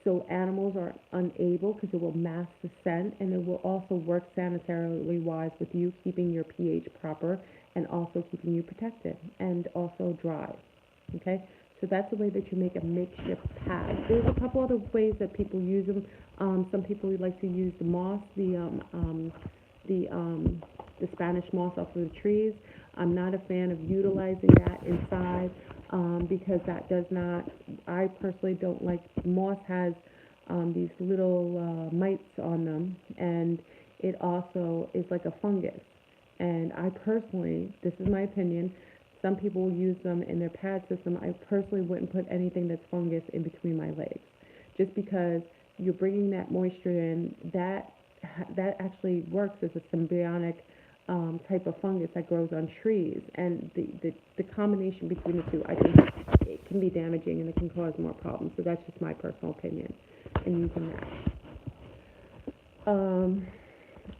so animals are unable, because it will mask the scent, and it will also work sanitarily wise with you keeping your pH proper and also keeping you protected and also dry, okay? So that's the way that you make a makeshift pad. There's a couple other ways that people use them. Some people like to use the moss, the Spanish moss off of the trees. I'm not a fan of utilizing that inside because that does not, I personally don't like, moss has these little mites on them, and it also is like a fungus. And I personally, this is my opinion, some people will use them in their pad system. I personally wouldn't put anything that's fungus in between my legs, just because you're bringing that moisture in. That actually works as a symbiotic type of fungus that grows on trees, and the combination between the two, I think it can be damaging and it can cause more problems. So that's just my personal opinion in using that.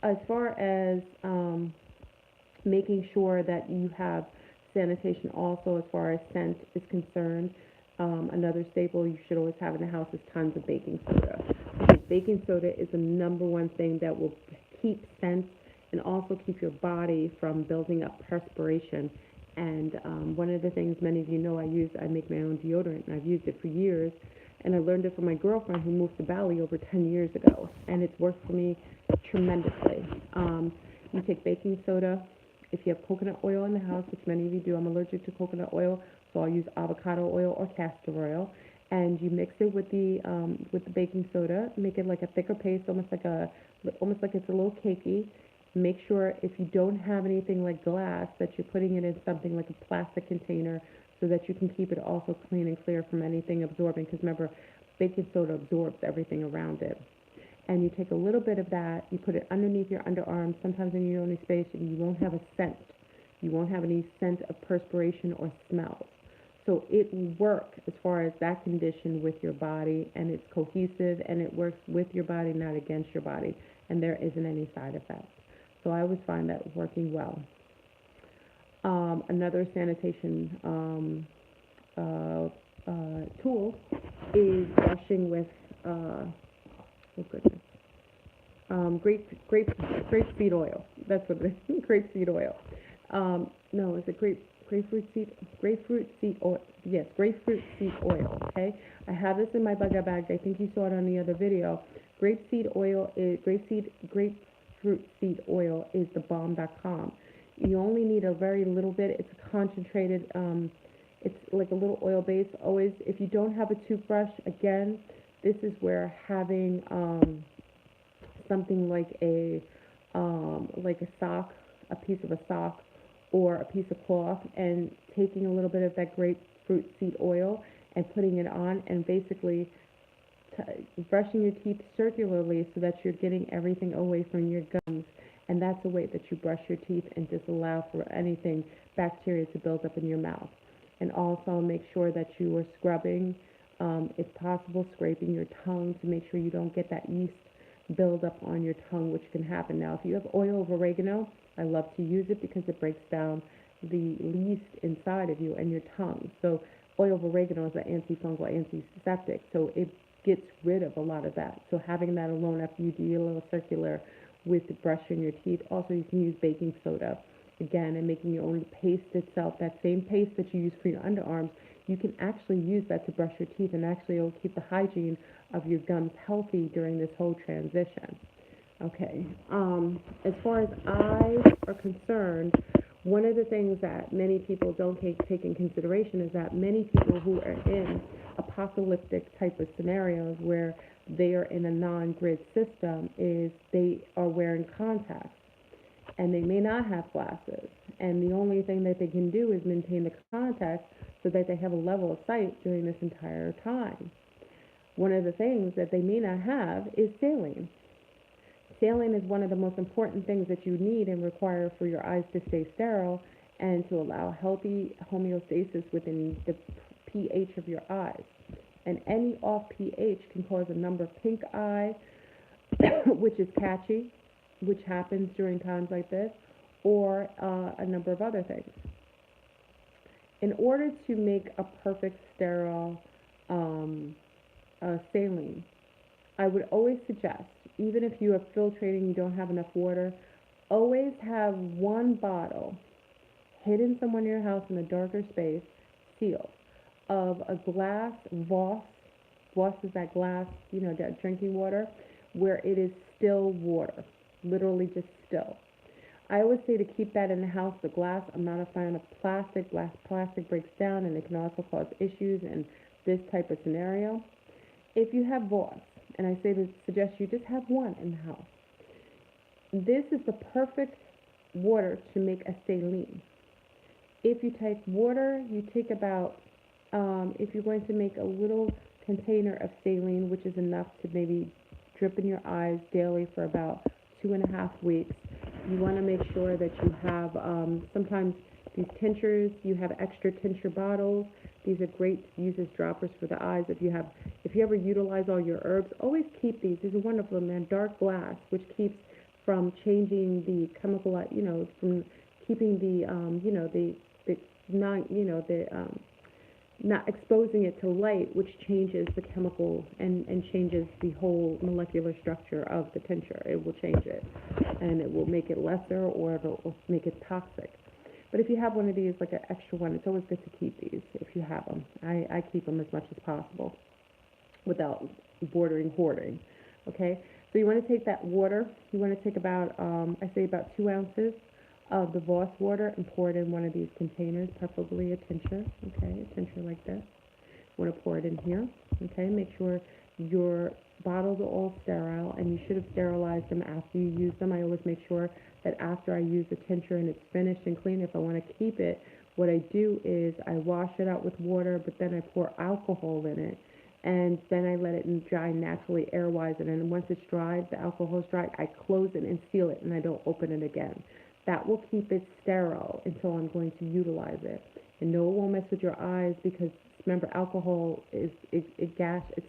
As far as making sure that you have sanitation also as far as scent is concerned, another staple you should always have in the house is tons of baking soda. Because baking soda is the number one thing that will keep scent and also keep your body from building up perspiration. And one of the things many of you know, I make my own deodorant, and I've used it for years. And I learned it from my girlfriend who moved to Bali over 10 years ago, and it's worked for me tremendously. You take baking soda. If you have coconut oil in the house, which many of you do, I'm allergic to coconut oil, so I'll use avocado oil or castor oil. And you mix it with the baking soda, make it like a thicker paste, almost like it's a little cakey. Make sure if you don't have anything like glass that you're putting it in something like a plastic container, so that you can keep it also clean and clear from anything absorbing. Because remember, baking soda absorbs everything around it. And you take a little bit of that, you put it underneath your underarms, sometimes in your only space, and you won't have a scent. You won't have any scent of perspiration or smells. So it will work as far as that condition with your body, and it's cohesive and it works with your body, not against your body, and there isn't any side effects. So I always find that working well. Another sanitation tool is brushing with, oh goodness, grapeseed oil. That's what it is. Grapeseed oil. No, is it grapefruit seed oil? Yes, grapefruit seed oil. Okay, I have this in my bugger bag. I think you saw it on the other video. Grapefruit seed oil is the bomb.com. You only need a very little bit. It's concentrated. It's like a little oil base. Always, if you don't have a toothbrush, again, this is where having something like a sock, a piece of a sock, or a piece of cloth, and taking a little bit of that grapefruit seed oil and putting it on, and basically brushing your teeth circularly so that you're getting everything away from your gums. And that's a way that you brush your teeth and disallow for anything bacteria to build up in your mouth. And also make sure that you are scrubbing, if possible, scraping your tongue to make sure you don't get that yeast build up on your tongue, which can happen. Now, if you have oil of oregano, I love to use it because it breaks down the yeast inside of you and your tongue. So oil of oregano is an antifungal, antiseptic, so it gets rid of a lot of that. So having that alone after you do a little circular with brushing your teeth. Also, you can use baking soda, again, and making your own paste itself. That same paste that you use for your underarms, you can actually use that to brush your teeth, and actually it will keep the hygiene of your gums healthy during this whole transition. Okay, as far as eyes are concerned, one of the things that many people don't take in consideration is that many people who are in apocalyptic type of scenarios where they are in a non-grid system is they are wearing contacts, and they may not have glasses, and the only thing that they can do is maintain the contacts so that they have a level of sight during this entire time. One of the things that they may not have is saline. Saline is one of the most important things that you need and require for your eyes to stay sterile and to allow healthy homeostasis within the pH of your eyes. And any off pH can cause a number of pink eye, which is catchy, which happens during times like this, or a number of other things. In order to make a perfect sterile saline, I would always suggest, even if you are filtrating, you don't have enough water, always have one bottle hidden somewhere in your house in a darker space, sealed, of a glass Voss. Voss is that glass, that drinking water, where it is still water, literally just still. I always say to keep that in the house. The glass, I'm not a fan of plastic. Plastic breaks down, and it can also cause issues in this type of scenario. If you have Voss, and I say to suggest you just have one in the house, this is the perfect water to make a saline. If you take water, you take about, if you're going to make a little container of saline, which is enough to maybe drip in your eyes daily for about 2.5 weeks, you want to make sure that you have, sometimes these tinctures, you have extra tincture bottles. These are great to use as droppers for the eyes. If you ever utilize all your herbs, always keep these. These are wonderful, man. Dark glass, which keeps from changing the chemical, from keeping not exposing it to light, which changes the chemical and changes the whole molecular structure of the tincture. It will change it, and it will make it lesser, or it will make it toxic. But if you have one of these, like an extra one, it's always good to keep these if you have them. I keep them as much as possible without bordering hoarding. Okay? So you want to take that water. You want to take about, I say about 2 ounces of the Voss water and pour it in one of these containers, preferably a tincture. Okay? A tincture like this. You want to pour it in here. Okay? Make sure your bottles are all sterile, and you should have sterilized them after you use them. I always make sure that after I use the tincture and it's finished and clean, if I want to keep it, what I do is I wash it out with water, but then I pour alcohol in it, and then I let it dry naturally, airwise, and then once it's dried, the alcohol is dried, I close it and seal it, and I don't open it again. That will keep it sterile until I'm going to utilize it. And no, it won't mess with your eyes because remember, alcohol it's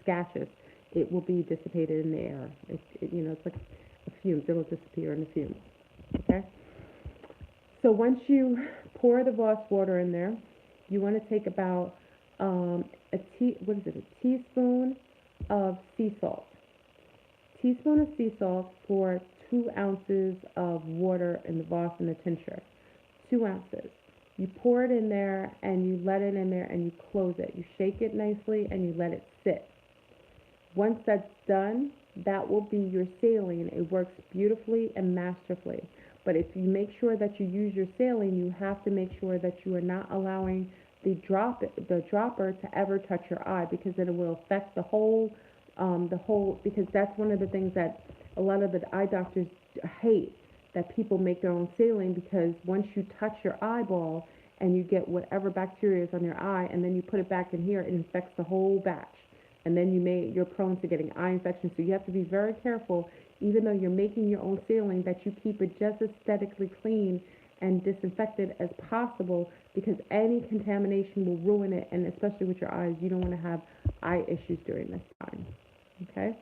gaseous. It will be dissipated in the air. It's like a fumes. It'll disappear in the fumes. Okay. So once you pour the Voss water in there, you want to take about what is it, a teaspoon of sea salt. Teaspoon of sea salt for 2 ounces of water in the Voss and the tincture. 2 ounces. You pour it in there and you let it in there and you close it. You shake it nicely and you let it sit. Once that's done, that will be your saline. It works beautifully and masterfully. But if you make sure that you use your saline, you have to make sure that you are not allowing the dropper to ever touch your eye because then it will affect because that's one of the things that a lot of the eye doctors hate, that people make their own saline because once you touch your eyeball and you get whatever bacteria is on your eye and then you put it back in here, it infects the whole batch. And then you're prone to getting eye infections. So you have to be very careful, even though you're making your own saline, that you keep it just aesthetically clean and disinfected as possible because any contamination will ruin it. And especially with your eyes, you don't want to have eye issues during this time. Okay?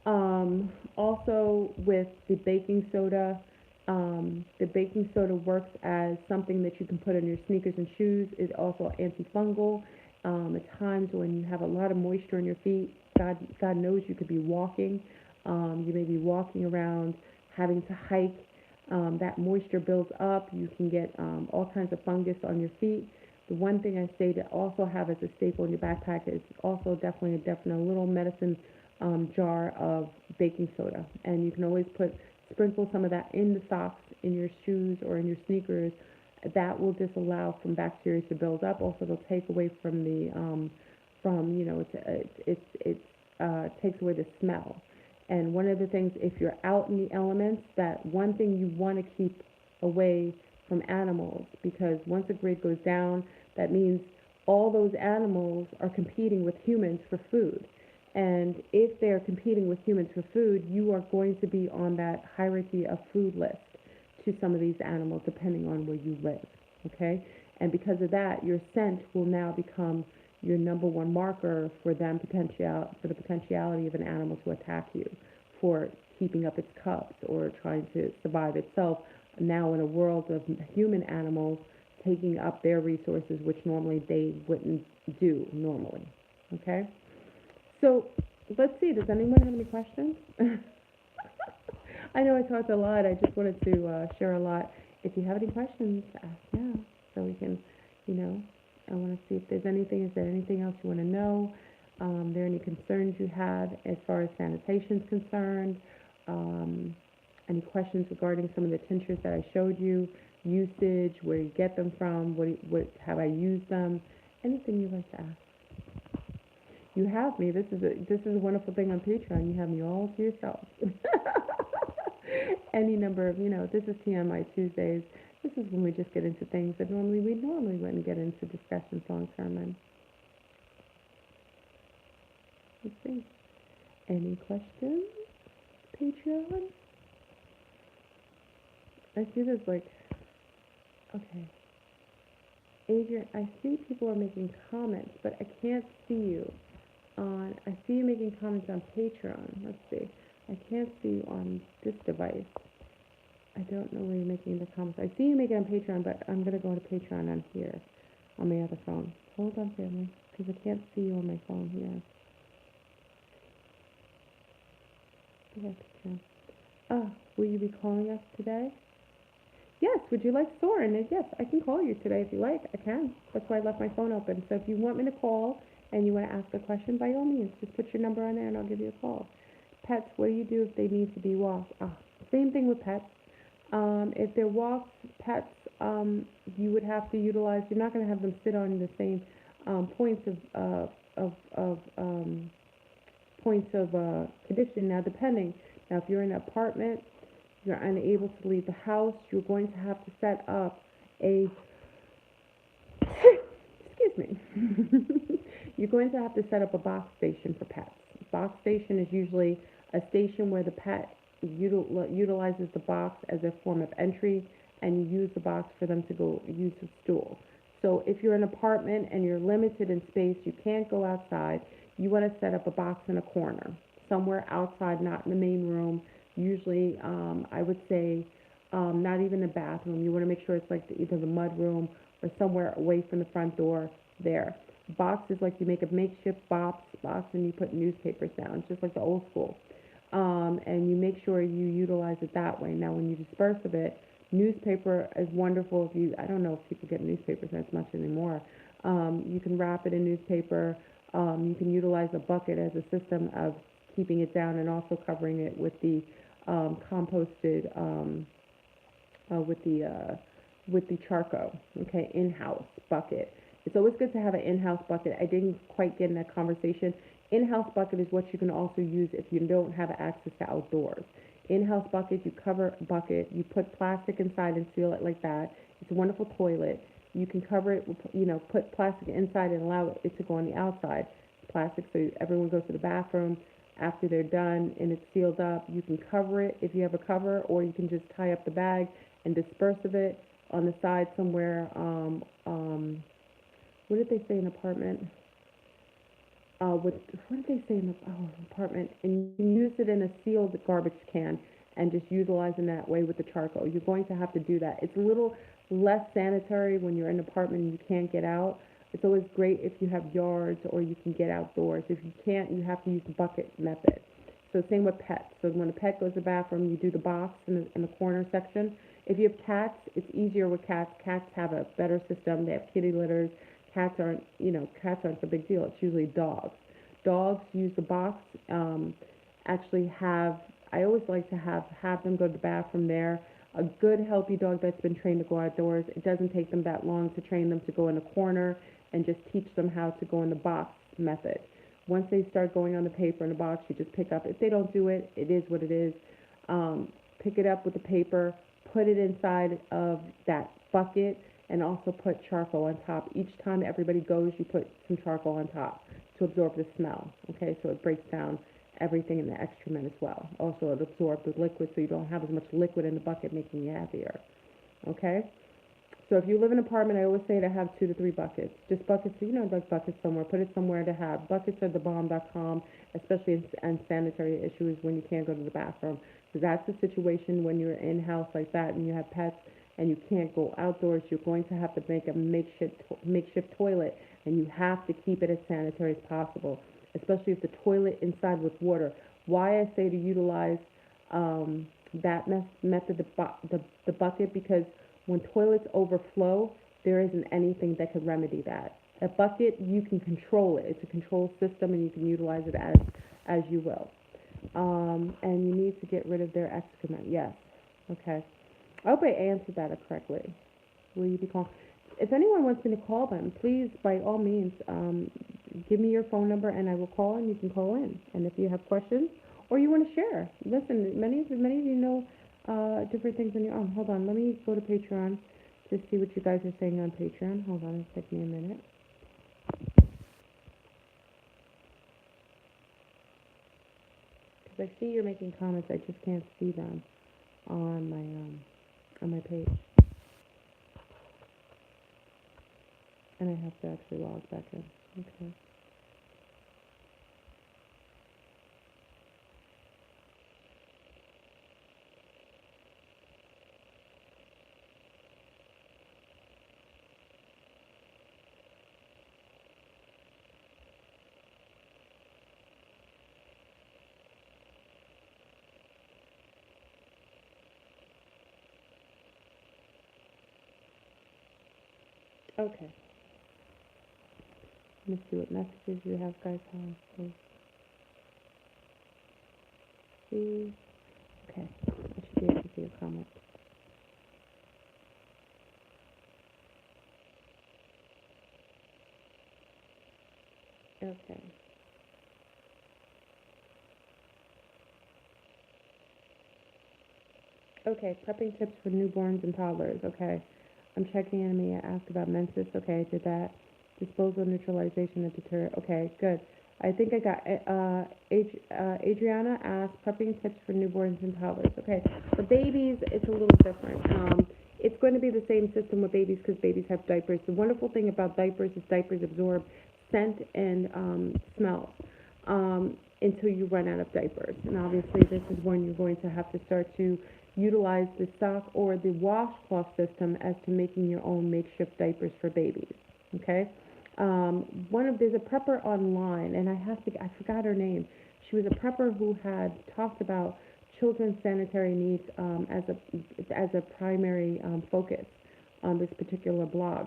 Also, with the baking soda works as something that you can put on your sneakers and shoes. It's also antifungal. At times when you have a lot of moisture in your feet, God knows you could be walking. You may be walking around, having to hike. That moisture builds up. You can get all kinds of fungus on your feet. The one thing I say to also have as a staple in your backpack is also definitely a little medicine jar of baking soda. And you can always sprinkle some of that in the socks, in your shoes, or in your sneakers. That will disallow from bacteria to build up. Also, it'll take away from it takes away the smell. And one of the things, if you're out in the elements, that one thing you want to keep away from animals, because once a grid goes down, that means all those animals are competing with humans for food. And if they're competing with humans for food, you are going to be on that hierarchy of food list to some of these animals, depending on where you live. Okay? And because of that, your scent will now become your number one marker for the potentiality of an animal to attack you for keeping up its cubs or trying to survive itself. Now in a world of human animals taking up their resources, which normally they wouldn't do normally. Okay? So let's see, does anyone have any questions? I know I talked a lot. I just wanted to share a lot. If you have any questions, ask now so we can, I want to see if there's anything. Is there anything else you want to know? Are there any concerns you have as far as sanitation is concerned? Any questions regarding some of the tinctures that I showed you? Usage, where you get them from, what have I used them? Anything you'd like to ask? You have me. This is a wonderful thing on Patreon. You have me all to yourself. Any number of, this is TMI Tuesdays. This is when we just get into things that we normally wouldn't get into discussions long term. And let's see. Any questions? Patreon? I see there's okay. Adrian, I see people are making comments, but I can't see you I see you making comments on Patreon. Let's see. I can't see you on this device. I don't know where you're making the comments. I see you making on Patreon, but I'm going to go to Patreon on here, on my other phone. Hold on, family, because I can't see you on my phone here. Yeah, Patreon. Will you be calling us today? Yes, would you like Soren? Yes, I can call you today if you like. I can. That's why I left my phone open. So if you want me to call and you want to ask a question, by all means, just put your number on there and I'll give you a call. Pets, what do you do if they need to be walked? Same thing with pets. If they're walked, pets, you would have to utilize, you're not going to have them sit on the same points of condition. Now, depending. Now, if you're in an apartment, you're unable to leave the house, you're going to have to set up excuse me. You're going to have to set up a box station for pets. Box station is usually a station where the pet utilizes the box as a form of entry and you use the box for them to go use the stool. So if you're in an apartment and you're limited in space, you can't go outside, you want to set up a box in a corner, somewhere outside, not in the main room. Usually, I would say not even the bathroom. You want to make sure it's like either the mud room or somewhere away from the front door there. Box is like you make a makeshift box and you put newspapers down. It's just like the old school. And you make sure you utilize it that way. Now, when you disperse of it, newspaper is wonderful. If you, I don't know if people get newspapers as much anymore. You can wrap it in newspaper. You can utilize a bucket as a system of keeping it down and also covering it with the composted with the charcoal. Okay, in-house bucket. It's always good to have an in-house bucket. I didn't quite get in that conversation. In-house bucket is what you can also use if you don't have access to outdoors. In-house bucket, you cover bucket, you put plastic inside and seal it like that. It's a wonderful toilet. You can cover it, put plastic inside and allow it to go on the outside. Plastic, so everyone goes to the bathroom after they're done and it's sealed up. You can cover it if you have a cover, or you can just tie up the bag and disperse of it on the side somewhere. What did they say in apartment? What did they say in the apartment? And you can use it in a sealed garbage can and just utilize in that way with the charcoal. You're going to have to do that. It's a little less sanitary when you're in an apartment and you can't get out. It's always great if you have yards or you can get outdoors. If you can't, you have to use the bucket method. So same with pets. So when a pet goes to the bathroom, you do the box in the corner section. If you have cats, it's easier with cats. Cats have a better system. They have kitty litters. Cats aren't the big deal. It's usually dogs. Dogs use the box. Actually I always like to have them go to the bathroom there. A good healthy dog that's been trained to go outdoors, it doesn't take them that long to train them to go in the corner and just teach them how to go in the box method. Once they start going on the paper in the box, you just pick up. If they don't do it, it is what it is. Pick it up with the paper, put it inside of that bucket, and also put charcoal on top. Each time everybody goes, you put some charcoal on top to absorb the smell. Okay, so it breaks down everything in the excrement as well. Also, it absorbs the liquid, so you don't have as much liquid in the bucket, making it heavier. Okay, so if you live in an apartment, I always say to have 2 to 3 buckets. Just buckets, like buckets somewhere. Put it somewhere to have. Buckets are the bomb.com, especially in sanitary issues when you can't go to the bathroom. Because that's the situation when you're in-house like that and you have pets and you can't go outdoors. You're going to have to make a makeshift toilet, and you have to keep it as sanitary as possible, especially if the toilet inside with water. Why I say to utilize that method, the bucket, because when toilets overflow, there isn't anything that could remedy that. A bucket, you can control it. It's a control system, and you can utilize it as you will. And you need to get rid of their excrement. Yes. Okay. I hope I answered that correctly. Will you be calling? If anyone wants me to call them, please, by all means, give me your phone number and I will call, and you can call in. And if you have questions or you want to share, listen, many of you know different things on your own. Hold on, let me go to Patreon to see what you guys are saying on Patreon. Hold on, it'll take me a minute. Because I see you're making comments, I just can't see them on my page. And I have to actually log back in. Okay. Okay. Let me see what messages you have, guys. See. Okay. I should be able to see a comment. Okay. Okay, prepping tips for newborns and toddlers. Okay. I'm checking enemy. I asked about menses. Okay, I did that. Disposal, neutralization, and deterrent. Okay, good. I think I got Adriana asked prepping tips for newborns and toddlers. Okay, for babies, it's a little different. It's going to be the same system with babies because babies have diapers. The wonderful thing about diapers is diapers absorb scent and smells until you run out of diapers. And obviously, this is when you're going to have to start to utilize the sock or the washcloth system as to making your own makeshift diapers for babies. Okay. There's a prepper online, and I forgot her name. She was a prepper who had talked about children's sanitary needs as a primary focus on this particular blog.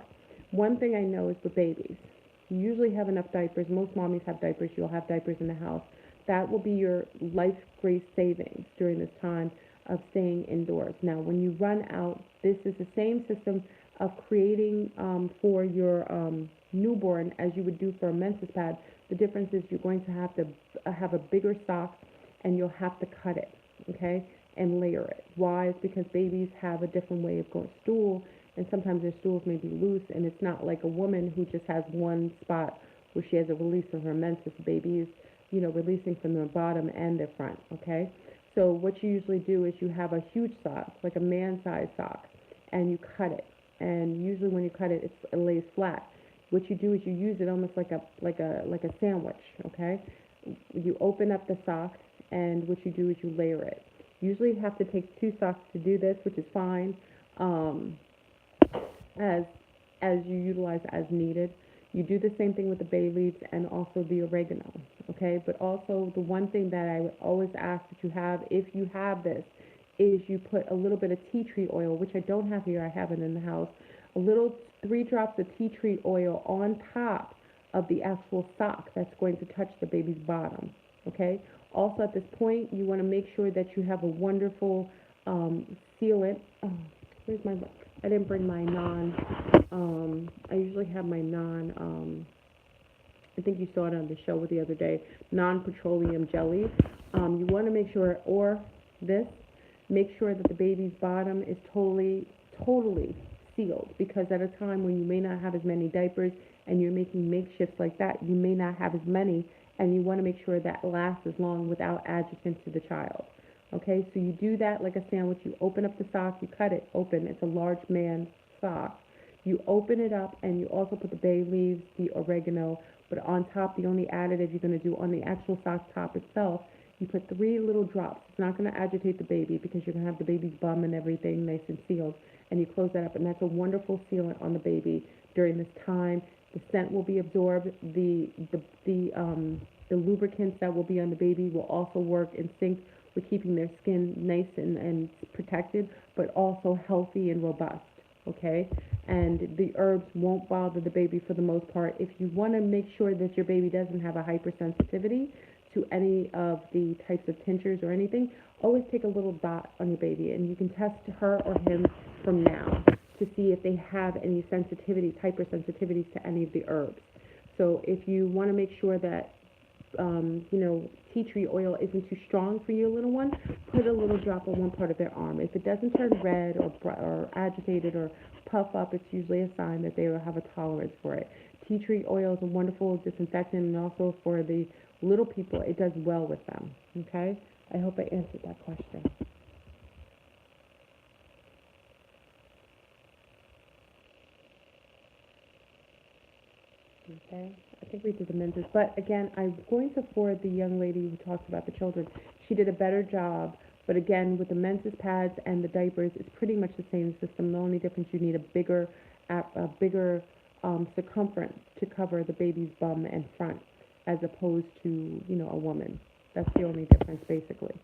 One thing I know is with babies, you usually have enough diapers. Most mommies have diapers. You'll have diapers in the house. That will be your life grace savings during this time of staying indoors. Now, when you run out, this is the same system of creating for your newborn as you would do for a menses pad. The difference is you're going to have a bigger sock, and you'll have to cut it, okay, and layer it. Why? It's because babies have a different way of going stool, and sometimes their stools may be loose, and it's not like a woman who just has one spot where she has a release from her menses. The baby is, releasing from their bottom and their front, okay? So what you usually do is you have a huge sock, like a man-sized sock, and you cut it. And usually when you cut it, it lays flat. What you do is you use it almost like a sandwich, okay? You open up the sock, and what you do is you layer it. Usually you have to take two socks to do this, which is fine, as you utilize as needed. You do the same thing with the bay leaves and also the oregano, okay? But also the one thing that I would always ask that you have, if you have this, is you put a little bit of tea tree oil, which I don't have here, I have it in the house, a little 3 drops of tea tree oil on top of the actual sock that's going to touch the baby's bottom, okay? Also at this point, you want to make sure that you have a wonderful sealant. Oh, where's my book? I didn't bring my I usually have my I think you saw it on the show the other day, non-petroleum jelly. You want to make sure, or this, make sure that the baby's bottom is totally, totally sealed, because at a time when you may not have as many diapers and you're making makeshifts like that, you may not have as many, and you want to make sure that lasts as long without adjutant to the child. Okay, so you do that like a sandwich. You open up the sock, you cut it open. It's a large man sock. You open it up, and you also put the bay leaves, the oregano, but on top, the only additive you're going to do on the actual sock top itself, you put 3 little drops. It's not going to agitate the baby because you're going to have the baby's bum and everything nice and sealed, and you close that up, and that's a wonderful sealant on the baby during this time. The scent will be absorbed. The lubricants that will be on the baby will also work in sync with keeping their skin nice and protected, but also healthy and robust, okay? And the herbs won't bother the baby for the most part. If you want to make sure that your baby doesn't have a hypersensitivity to any of the types of tinctures or anything, always take a little dot on your baby, and you can test her or him from now to see if they have any sensitivities, hypersensitivities to any of the herbs. So if you want to make sure that tea tree oil isn't too strong for your little one, put a little drop on one part of their arm. If it doesn't turn red or agitated or puff up, it's usually a sign that they will have a tolerance for it. Tea tree oil is a wonderful disinfectant, and also for the little people, it does well with them. Okay? I hope I answered that question. Okay, I think we did the menses, but again, I'm going to forward the young lady who talked about the children. She did a better job, but again, with the menses pads and the diapers, it's pretty much the same system. The only difference, you need a bigger circumference to cover the baby's bum and front, as opposed to a woman. That's the only difference, basically.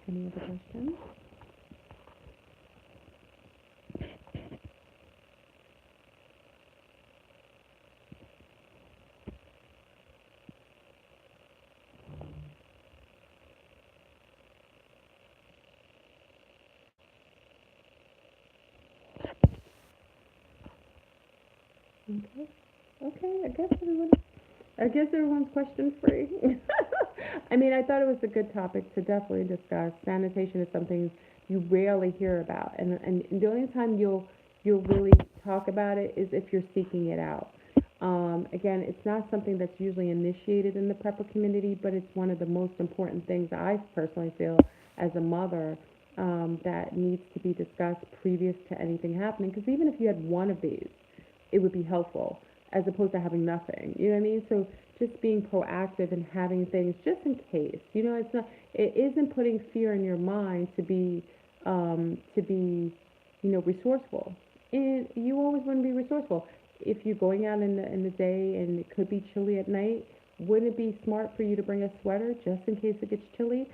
Any other questions? Okay. Okay. I guess everyone's question free. I mean, I thought it was a good topic to definitely discuss. Sanitation is something you rarely hear about, and the only time you'll really talk about it is if you're seeking it out. Again, it's not something that's usually initiated in the prepper community, but it's one of the most important things I personally feel as a mother, that needs to be discussed previous to anything happening. Because even if you had one of these, it would be helpful as opposed to having nothing. You know what I mean? So just being proactive and having things just in case. It's not. It isn't putting fear in your mind to be resourceful. And you always want to be resourceful. If you're going out in the day and it could be chilly at night, wouldn't it be smart for you to bring a sweater just in case it gets chilly?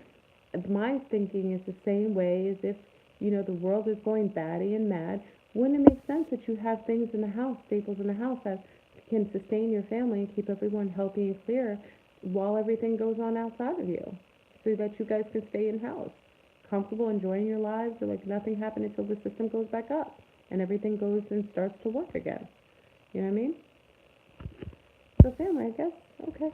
My thinking is the same way as if, the world is going batty and mad. Wouldn't it make sense that you have things in the house, staples in the house that can sustain your family and keep everyone healthy and clear while everything goes on outside of you, so that you guys can stay in house, comfortable, enjoying your lives, or like nothing happened until the system goes back up and everything goes and starts to work again. You know what I mean? So family, I guess. Okay.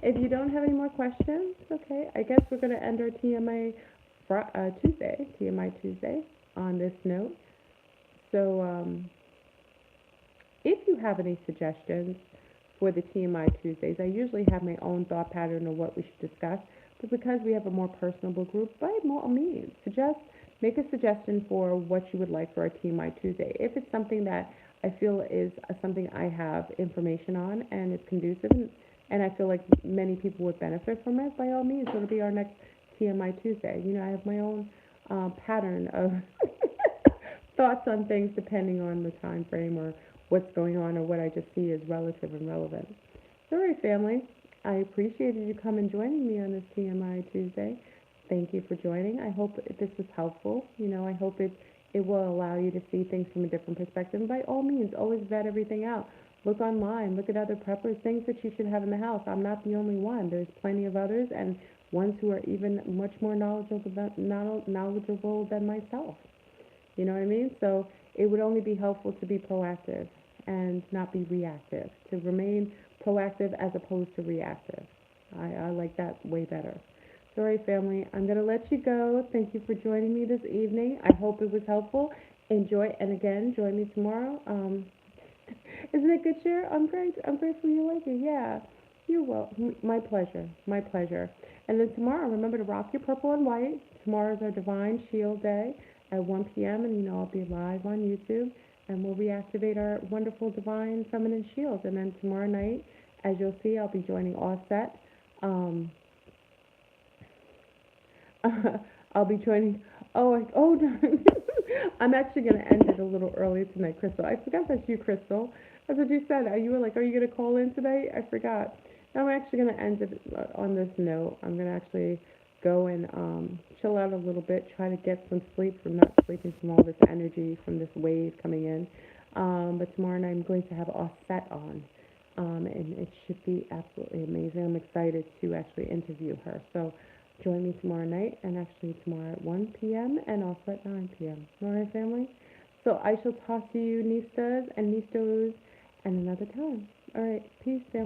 If you don't have any more questions, okay, I guess we're going to end our TMI Tuesday on this note. So, if you have any suggestions for the TMI Tuesdays, I usually have my own thought pattern of what we should discuss, but because we have a more personable group, by all means, make a suggestion for what you would like for our TMI Tuesday. If it's something that I feel is something I have information on and it's conducive, and I feel like many people would benefit from it, by all means, it'll be our next TMI Tuesday. I have my own pattern of thoughts on things depending on the time frame or what's going on or what I just see as relative and relevant. Sorry, family. I appreciated you coming joining me on this TMI Tuesday. Thank you for joining. I hope this was helpful. I hope it will allow you to see things from a different perspective. And by all means, always vet everything out. Look online, look at other preppers, things that you should have in the house. I'm not the only one. There's plenty of others, and ones who are even much more knowledgeable than myself. You know what I mean? So it would only be helpful to be proactive and not be reactive, to remain proactive as opposed to reactive. I like that way better. Sorry, family. I'm going to let you go. Thank you for joining me this evening. I hope it was helpful. Enjoy, and again, join me tomorrow. Isn't it good, Cher? I'm great. I'm grateful you like it. Yeah. You're welcome. My pleasure. My pleasure. And then tomorrow, remember to rock your purple and white. Tomorrow's our Divine Shield Day at 1 p.m. And I'll be live on YouTube. And we'll reactivate our wonderful Divine Feminine Shield. And then tomorrow night, as you'll see, I'll be joining Offset. I'll be joining. Oh, I'm actually going to end it a little early tonight, Crystal. I forgot that's you, Crystal. That's what you said. You were like, are you going to call in today? I forgot. I'm actually going to end it on this note. I'm going to actually go and chill out a little bit, try to get some sleep from not sleeping from all this energy from this wave coming in. But tomorrow night I'm going to have Offset on. And it should be absolutely amazing. I'm excited to actually interview her. So join me tomorrow night, and actually tomorrow at 1 p.m. and also at 9 p.m. All right, family? So I shall talk to you, Nistas and Nistos, and another time. All right, peace, family.